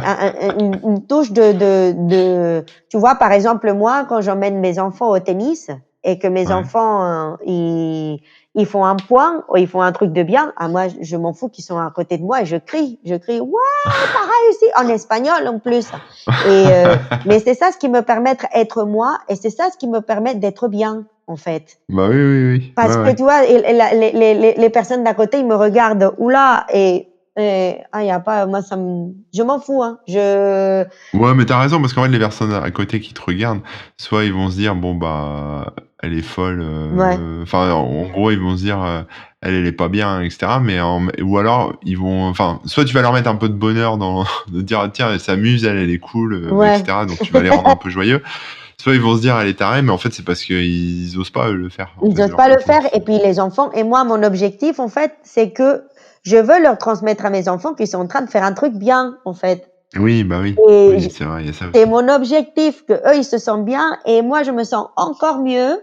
une touche tu vois, par exemple, moi, quand j'emmène mes enfants au tennis et que mes Ouais. enfants, ils font un point ou ils font un truc de bien, ah moi, je m'en fous qu'ils sont à côté de moi et je crie: «Ouais, tu réussi!» en espagnol en plus mais c'est ça ce qui me permet d'être moi et c'est ça ce qui me permet d'être bien, en fait. Bah, oui, oui, oui. Ouais, Parce que ouais. tu vois, et la les personnes d'à côté, ils me regardent: «Ouh là» ah, y a pas moi ça me je m'en fous, hein. Ouais, mais tu as raison parce qu'en fait, les personnes à côté qui te regardent, soit ils vont se dire: «Bon, bah, elle est folle», Ouais, enfin, en gros, ils vont se dire, «Elle est pas bien» et cetera, mais ou alors ils vont enfin, soit tu vas leur mettre un peu de bonheur dans de dire: «Tiens, elle s'amuse, elle est cool», et ouais. cetera, donc tu vas les rendre un peu joyeux. Soit ils vont se dire: «Elle est tarée», mais en fait, c'est parce qu'ils osent pas, eux, le faire, en Ils fait, de osent leur pas le côté. faire et puis les enfants et moi, mon objectif, en fait, c'est que je veux leur transmettre à mes enfants qu'ils sont en train de faire un truc bien, en fait Oui, bah, oui. et Oui, j c'est vrai, il y a ça c'est aussi. mon objectif qu'eux, ils se sentent bien et moi, je me sens encore mieux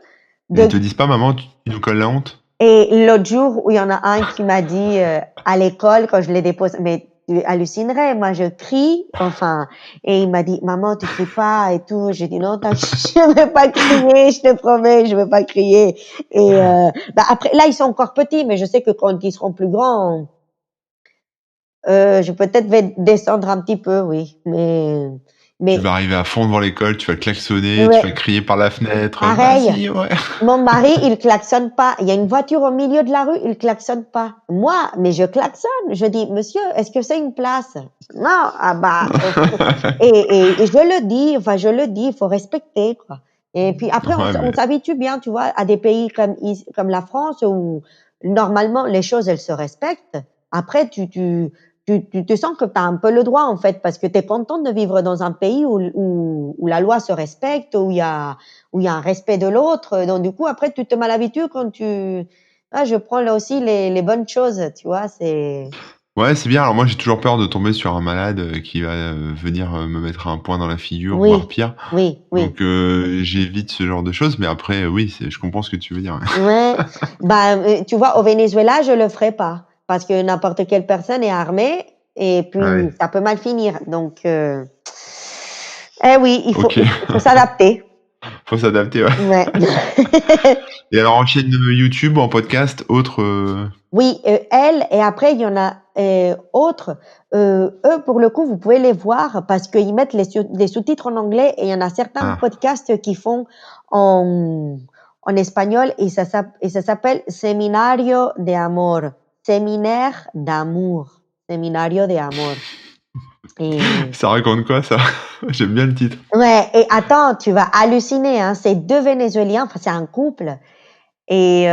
Mais ils de te disent pas: «Maman, tu nous colles la honte»? et l'autre jour où il y en a un qui m'a dit, à l'école quand je les dépose mais tu hallucinerais, moi je crie, enfin et il m'a dit: «Maman, tu cries pas et tout». J'ai dit: «Non, t'inquiète, je vais pas crier, je te promets, je vais pas crier» bah, après là, ils sont encore petits, mais je sais que quand ils seront plus grands, je peut-être vais descendre un petit peu, oui, Tu mais vas arriver à fond devant l'école, tu vas klaxonner, tu vas ouais, crier par la fenêtre, pareil. «Vas-y, ouais!» Mon mari, il klaxonne pas. Il y a une voiture au milieu de la rue, il klaxonne pas. Moi, mais je klaxonne. Je dis: «Monsieur, est-ce que c'est une place?» «Non». Ah bah, et je le dis, enfin, je le dis, il faut respecter, quoi. Et puis après, Ouais, on mais s'habitue bien, tu vois, à des pays comme la France où normalement les choses, elles se respectent. Après, tu te sens que tu as un peu le droit, en fait, parce que tu es content de vivre dans un pays où la loi se respecte, où il y a un respect de l'autre. Donc du coup, après, tu te malhabitues quand je prends là aussi les bonnes choses, tu vois, c'est ouais, c'est bien. Alors moi, j'ai toujours peur de tomber sur un malade, qui va, venir, me mettre un poing dans la figure, voire oui, pire. oui, oui. Donc j'évite ce genre de choses, mais après, oui, je comprends ce que tu veux dire, ouais. Ouais, bah, tu vois, au Venezuela, je le ferai pas parce que n'importe quelle personne est armée et Ah puis ouais, ça peut mal finir. Donc, eh oui, OK. il faut s'adapter. Faut s'adapter, ouais. Ouais. Et alors en chaîne, YouTube, en podcast, autre, Oui, elle et après il y en a, autres, eux pour le coup vous pouvez les voir parce qu'ils mettent les sous-titres en anglais et il y en a certains ah, podcasts qui font en en espagnol et ça s'appelle Seminario de Amor, séminaire d'amour, Seminario de Amor et ça raconte quoi ça? J'aime bien le titre. ouais et attends, tu vas halluciner, hein, c'est 2 Vénézuéliens, enfin c'est un couple et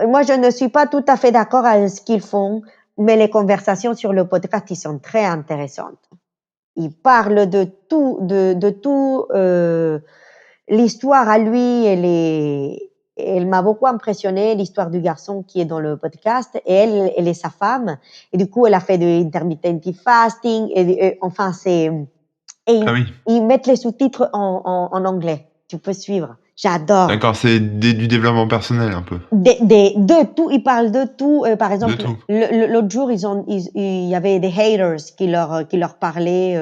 moi, je ne suis pas tout à fait d'accord avec ce qu'ils font, mais les conversations sur le podcast, ils sont très intéressantes. Ils parlent de tout, l'histoire à lui, elle m'a beaucoup impressionnée, l'histoire du garçon qui est dans le podcast et elle est sa femme et du coup, elle a fait de intermittent fasting et enfin, et Ah oui. ils mettent les sous-titres en anglais. Tu peux suivre. J'adore. D'accord, c'est du développement personnel un peu? De tout, ils parlent de tout, par De exemple, tout? l'autre jour, il y avait des haters qui leur parlaient,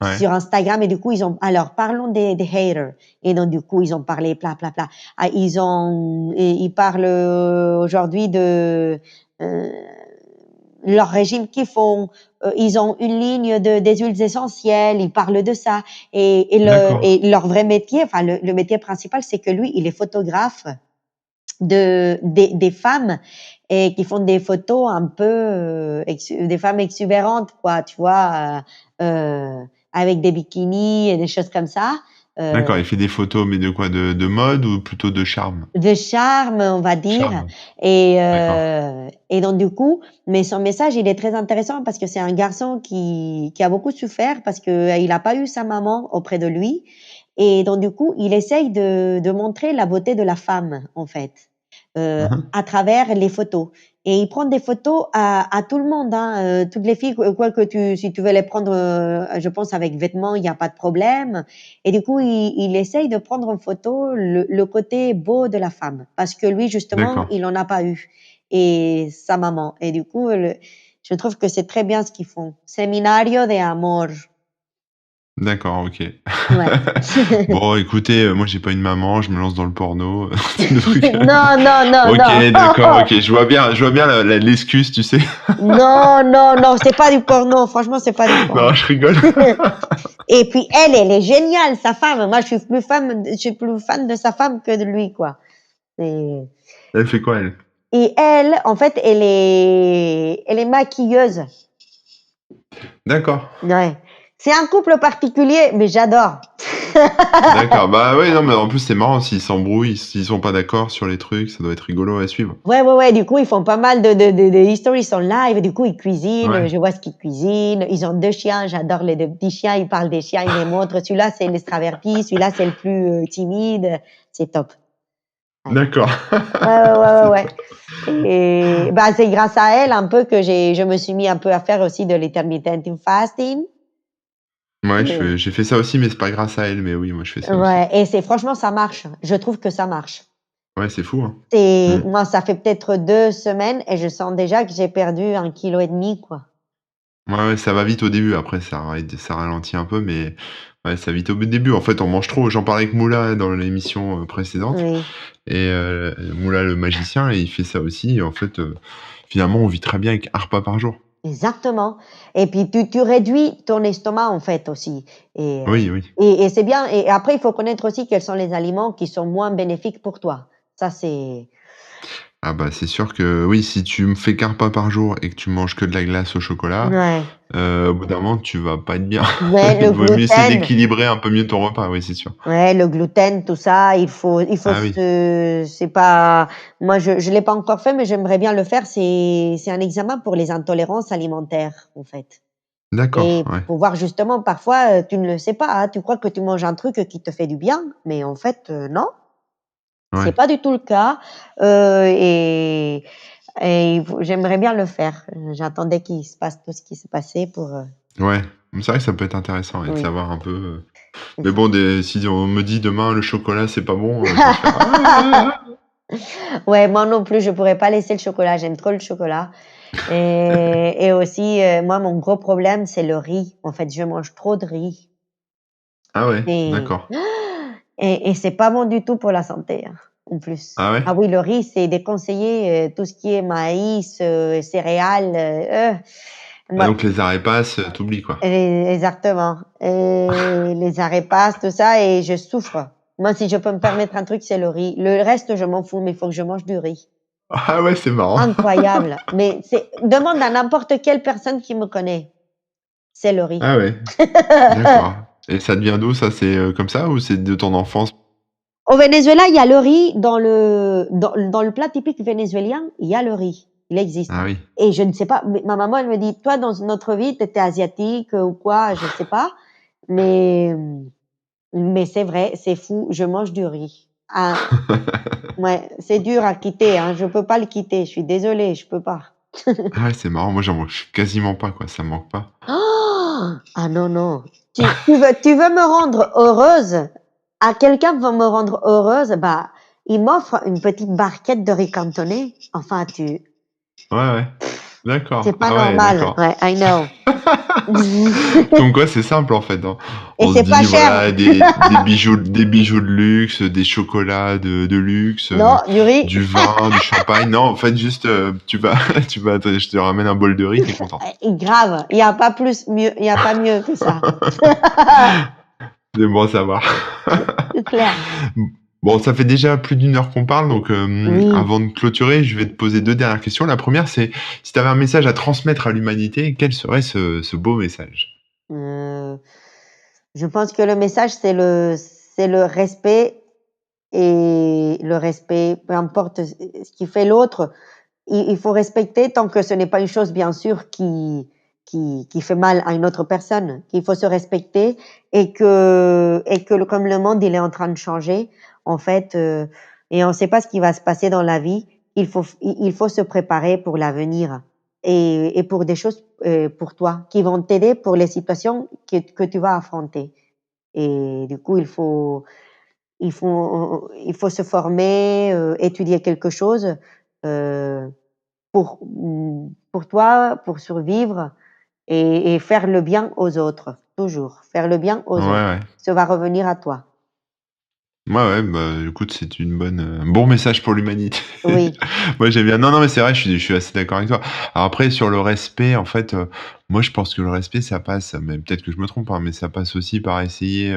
Ouais. sur Instagram et du coup, ils ont alors parlons des haters et donc du coup, ils ont parlé pla, pla, pla. Ah, ils parlent, aujourd'hui de, heu, leur régime qu'ils font, ils ont une ligne des huiles essentielles, ils parlent de ça D'accord. et leur vrai métier, enfin le métier principal, c'est que lui, il est photographe des femmes et qui font des photos un peu, des femmes exubérantes quoi, tu vois? Avec des bikinis et des choses comme ça, D'accord, il fait des photos, mais de quoi? De mode ou plutôt de charme? de charme, on va dire Charme, d'accord. et donc du coup mais son message, il est très intéressant parce que c'est un garçon qui a beaucoup souffert parce qu'il a pas eu sa maman auprès de lui et donc du coup, il essaye de montrer la beauté de la femme, en fait. Mmh mh. À travers les photos et il prend des photos à tout le monde, hein, toutes les filles, quoi que si tu veux les prendre, je pense avec vêtements, il y a pas de problème et du coup, il essaye de prendre en photo le côté beau de la femme parce que lui, justement, D'accord. il en a pas eu et sa maman et du coup, je trouve que c'est très bien ce qu'ils font. Seminario de amor. D'accord, OK. Ouais. Bon, écoutez, moi j'ai pas une maman, je me lance dans le porno, c'est le truc. Non, non, non, OK, non. d'accord, OK, je vois bien l'excuse, tu sais? Non, non, non, c'est pas du porno. Franchement, c'est pas du Non, porno. je rigole. Et puis elle est géniale, sa femme. Moi, je suis plus fan de sa femme que de lui, quoi. Et, Elle fait quoi, elle? et elle, en fait, elle est maquilleuse. D'accord. Ouais. C'est un couple particulier, mais j'adore. D'accord, bah ouais, non, mais en plus c'est marrant s'ils s'embrouillent, s'ils sont pas d'accord sur les trucs, ça doit être rigolo à suivre. Ouais, ouais, ouais. Du coup, ils font pas mal de history, ils sont live. Du coup, ils cuisinent. Ouais, Je vois ce qu'ils cuisinent. Ils ont 2 chiens. J'adore les 2 petits chiens. Ils parlent des chiens. Ils les montrent. Celui-là, c'est l'extraverti. Celui-là, c'est le plus timide. C'est top. Ouais. d'accord. Ouais, ouais, ouais, ouais, C'est ouais. top. Et bah, c'est grâce à elle un peu que je me suis mis un peu à faire aussi de l'intermittent fasting. Ouais, Et, j'ai fait ça aussi, mais c'est pas grâce à elle, mais oui, moi je fais ça aussi. ouais. Et c'est franchement, ça marche. Je trouve que ça marche. Ouais, c'est fou, hein. Et Mmh. moi, ça fait peut-être 2 semaines et je sens déjà que j'ai perdu 1,5 kg, quoi. Ouais, ouais, ça va vite au début, après ça ralentit un peu, mais ouais, ça va vite au début. En fait, on mange trop. J'en parlais avec Moula dans l'émission, précédente Oui. et Moula le magicien et il fait ça aussi et en fait, finalement, on vit très bien avec un repas par jour. Exactement. Et puis tu réduis ton estomac en fait aussi. Et, Oui, oui. et c'est bien. Et après, il faut connaître aussi quels sont les aliments qui sont moins bénéfiques pour toi. Ça, c'est... Ah bah, c'est sûr que oui, si tu me fais qu'un repas par jour et que tu manges que de la glace au chocolat, Ouais. au bout d'un moment, tu vas pas être bien. Ouais, le Il vaut mieux essayer gluten. d'équilibrer un peu mieux ton repas, oui, c'est sûr. Ouais, le gluten, tout ça, il faut Ah oui, se... C'est pas... Moi, je l'ai pas encore fait, mais j'aimerais bien le faire. C'est un examen pour les intolérances alimentaires, en fait. d'accord, Et ouais, pour voir justement, parfois, tu ne le sais pas, hein, tu crois que tu manges un truc qui te fait du bien, mais en fait, non, c'est ouais, pas du tout le cas. Heu et j'aimerais bien le faire. J'attendais qu'il se passe tout ce qui s'est passé pour, ouais. C'est vrai que ça peut être intéressant, ouais, de oui, savoir un peu, c'est mais ça. bon, si on me dit demain: «Le chocolat, c'est pas bon», je vais faire: «Ah!» Ouais, moi non plus, je pourrais pas laisser le chocolat, j'aime trop le chocolat et aussi, moi, mon gros problème, c'est le riz. En fait, je mange trop de riz Ah ouais, et d'accord. et c'est pas bon du tout pour la santé, hein, en plus. Ah ouais? Ah oui, le riz, c'est déconseillé, tout ce qui est maïs, céréales, Ah moi donc les arrêts passent, tu quoi? exactement et les arepas, tout ça et je souffre. Moi, si je peux me permettre un truc, c'est le riz. Le reste, je m'en fous, mais il faut que je mange du riz. Ah ouais, c'est marrant. Incroyable, mais c'est demande à n'importe quelle personne qui me connaît, c'est le riz. Ah ouais, d'accord et ça te vient d'où ça? C'est, comme ça ou c'est de ton enfance? Au Venezuela, il y a le riz dans le plat typique vénézuélien, il y a le riz, il existe Ah oui. et je ne sais pas, mais ma maman, elle me dit: «Toi, dans notre vie, tu étais asiatique, ou quoi, je sais pas, mais mais c'est vrai, c'est fou, je mange du riz». Ah, ouais, c'est dur à quitter, hein, je peux pas le quitter, je suis désolée, je peux pas. Ah ouais, c'est marrant, moi j'en mange quasiment pas quoi, ça me manque pas. Ah non, non. Tu veux me rendre heureuse? À quelqu'un veut me rendre heureuse, bah, il m'offre une petite barquette de riz cantonais. Enfin, Ouais, ouais. c'est D'accord. pas Ah ouais, normal. d'accord. Ouais, I know. Comme quoi c'est simple en fait, hein. Et On se c'est pas dit cher. voilà des bijoux de luxe, des chocolats de luxe, Non, du riz. du vin, du champagne. Non, en fait juste, tu vas je te ramène un bol de riz, tu es contente. Grave, il y a pas mieux que ça. C'est bon à savoir. C'est clair. Bon, ça fait déjà plus d'une heure qu'on parle, donc Oui, avant de clôturer, je vais te poser 2 dernières questions. La première, c'est si tu avais un message à transmettre à l'humanité, quel serait ce beau message? heu, je pense que le message, c'est le respect et le respect, peu importe ce qui fait l'autre, il faut respecter tant que ce n'est pas une chose, bien sûr, qui fait mal à une autre personne, qu'il faut se respecter et que comme le monde, il est en train de changer, en fait, et on ne sait pas ce qui va se passer dans la vie, il faut se préparer pour l'avenir et pour des choses, pour toi, qui vont t'aider pour les situations que tu vas affronter et du coup, il faut se former, étudier quelque chose, heu, pour, pour toi, pour survivre et faire le bien aux autres, toujours. Faire le bien Ouais, aux autres. ouais. Ça va revenir à toi. Ouais, ouais, bah, écoute, c'est un bon message pour l'humanité. Oui, Moi, j'aime bien. Non, non, mais c'est vrai, je suis assez d'accord avec toi. Alors après, sur le respect, en fait, moi, je pense que le respect, ça passe, mais peut-être que je me trompe, hein, mais ça passe aussi par essayer.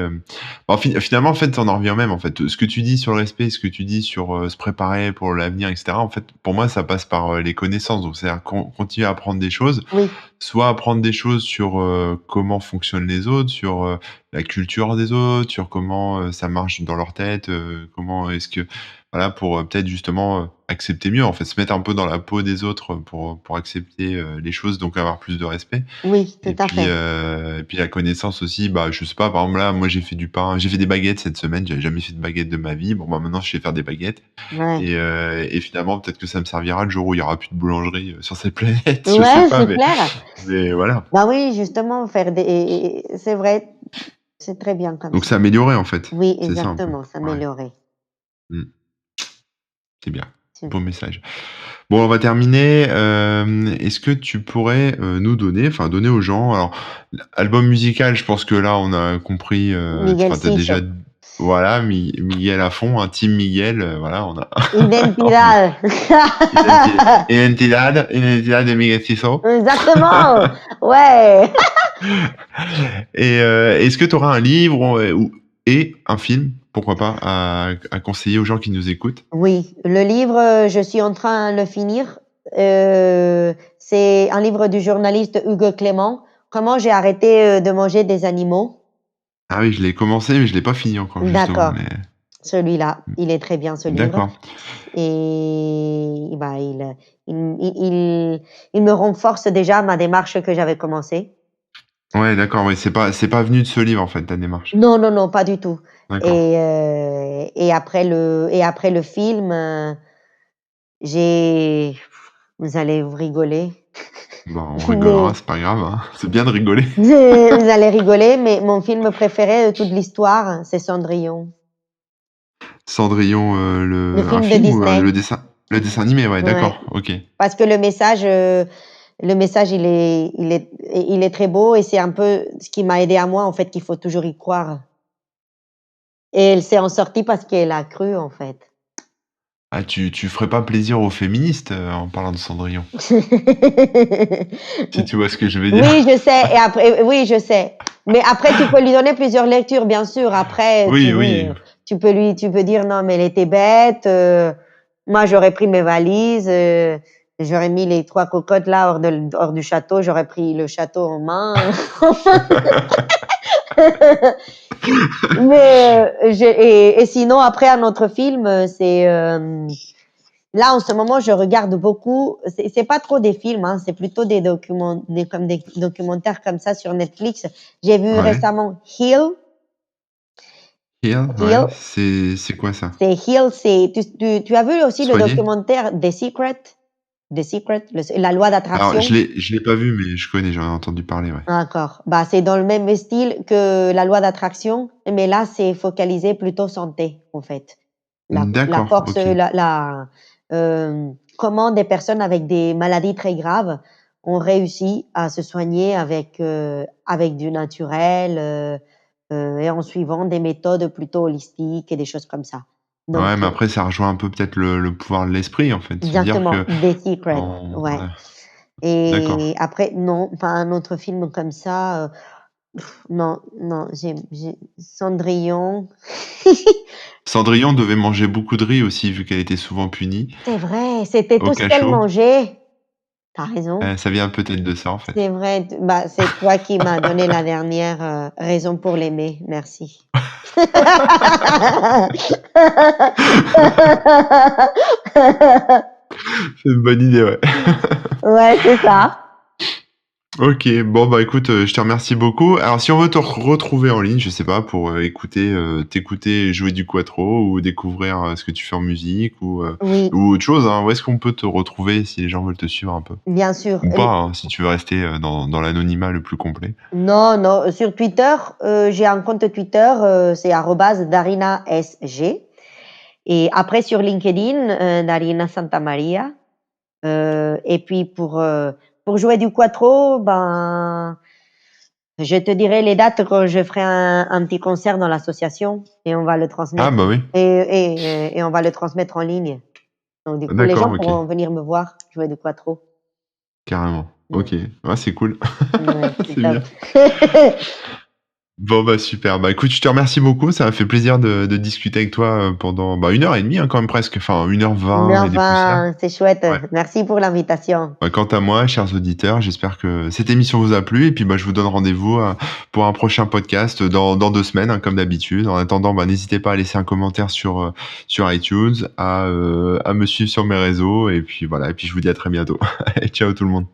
Finalement, en fait, on en revient au même. En fait, ce que tu dis sur le respect, ce que tu dis sur se préparer pour l'avenir, etc. En fait, pour moi, ça passe par les connaissances. Donc, c'est-à-dire continuer à apprendre des choses, oui, soit apprendre des choses sur comment fonctionnent les autres, sur la culture des autres, sur comment ça marche dans leur tête, comment est-ce que voilà, pour peut-être justement accepter mieux, en fait, se mettre un peu dans la peau des autres pour accepter les choses, donc avoir plus de respect. oui, tout à fait. Et puis la connaissance aussi, bah, je sais pas, par exemple là, moi j'ai fait du pain, j'ai fait des baguettes cette semaine, j'avais jamais fait de baguettes de ma vie. Bon, bah, maintenant je sais faire des baguettes Ouais. et finalement peut-être que ça me servira le jour où il y aura plus de boulangerie sur cette planète, je sais Ouais, pas, c'est clair. mais voilà. Bah oui, justement, faire des et c'est vrai, c'est très bien comme Donc ça. c'est amélioré en fait, Oui, c'est ça un peu. exactement, Ouais, s'améliorer. mmh, c'est bien. C'est Beau message. Bon, on va terminer. Est-ce que tu pourrais, nous donner, enfin donner aux gens alors, album musical, je pense que là, on a compris, Miguel enfin tu as déjà Siso. voilà, Miguel à fond, un team Miguel, voilà, on a on est Identidad. Identidad de Miguel Siso. Exactement. Ouais. Et est-ce que tu auras un livre et un film, pourquoi pas, à conseiller aux gens qui nous écoutent? Oui, le livre, je suis en train de le finir. C'est un livre du journaliste Hugo Clément. Comment j'ai arrêté, de manger des animaux. Ah oui, je l'ai commencé, mais je l'ai pas fini encore justement, D'accord, mais celui-là, il est très bien ce livre d'accord. et bah, il me renforce déjà ma démarche que j'avais commencée. Ouais, d'accord, ouais, c'est pas venu de ce livre, en fait, ta démarche? Non, non, non, pas du tout D'accord. et après le film, j'ai vous allez rigoler, Bah, on rigolera, mais c'est pas grave, hein. C'est bien de rigoler. vous allez rigoler, mais mon film préféré de toute l'histoire, c'est Cendrillon, Cendrillon, le un film de film ou Disney. le dessin animé? Ouais, Ouais, d'accord, OK. parce que le message, il est très beau et c'est un peu ce qui m'a aidé à moi, en fait, qu'il faut toujours y croire et elle s'est en sortie parce qu'elle a cru, en fait. Ah, tu ferais pas plaisir aux féministes, en parlant de Cendrillon? Si tu vois ce que je veux dire? Oui, je sais et après oui, je sais, mais après tu peux lui donner plusieurs lectures, bien sûr. Après, Oui, oui. tu peux dire: «Non, mais elle était bête, moi j'aurais pris mes valises, j'aurais mis les 3 cocottes là hors du château, j'aurais pris le château en main». Mais, et sinon après un autre film, c'est, là en ce moment je regarde beaucoup, c'est pas trop des films, hein, c'est plutôt des documentaires comme ça sur Netflix. J'ai vu Ouais. récemment Heal. Hill, ouais, Heal, c'est quoi ça? c'est tu as vu aussi le Soigner? documentaire The Secret? The Secret, la loi Alors d'attraction? je l'ai pas vu, mais je connais, j'en ai entendu parler, ouais. D'accord. Bah, c'est dans le même style que la loi d'attraction, mais là, c'est focalisé plutôt santé, en fait. La D'accord, force, OK. comment des personnes avec des maladies très graves ont réussi à se soigner avec du naturel, et en suivant des méthodes plutôt holistiques et des choses comme ça. Donc, Ouais, mais après ça rejoint un peu peut-être le pouvoir de l'esprit, en fait. Se dire exactement, que The Secret, on ouais. ouais, d'accord. Et après, non, pas un autre film comme ça, non, non, j'ai Cendrillon. Cendrillon devait manger beaucoup de riz aussi, vu qu'elle était souvent punie C'est vrai, c'était au tout ce qu'elle cachot. mangeait. Tu as raison. Ça vient peut-être de ça, en fait. C'est vrai, bah, c'est toi qui m'as donné la dernière, raison pour l'aimer. Merci. C'est une bonne idée, ouais. Ouais, c'est ça. OK, bon, bah, écoute, je te remercie beaucoup. Alors si on veut te retrouver en ligne, je sais pas, pour, t'écouter jouer du quattro ou découvrir, ce que tu fais en musique Oui, ou autre chose, hein, où est-ce qu'on peut te retrouver si les gens veulent te suivre un peu? bien sûr. Ou pas, hein, si tu veux rester, dans l'anonymat le plus complet. Non, non, sur Twitter, j'ai un compte Twitter, c'est arobase @darinasg et après sur LinkedIn, Darina Santamaria. Et puis pour jouer du quattro, ben, je te dirai les dates quand je ferai un petit concert dans l'association et on va le Ah transmettre bah oui, et on va le transmettre en ligne. Donc du coup, les gens d'accord, OK, pourront venir me voir jouer du quattro. carrément. Mmh. OK, ouais, c'est cool. Ouais, c'est C'est top. bien. Bon, bah, super. Bah, écoute, je te remercie beaucoup. Ça m'a fait plaisir de discuter avec toi, pendant, bah, 1 heure et demie, hein, quand même presque, enfin 1h20 et des poussières. 1h20, c'est chouette. Ouais. Merci pour l'invitation. Bah, quant à moi, chers auditeurs, j'espère que cette émission vous a plu et puis, bah, je vous donne rendez-vous, pour un prochain podcast dans 2 semaines, hein, comme d'habitude. En attendant, bah, n'hésitez pas à laisser un commentaire sur iTunes, à me suivre sur mes réseaux et puis voilà et puis je vous dis à très bientôt. Allez, ciao tout le monde.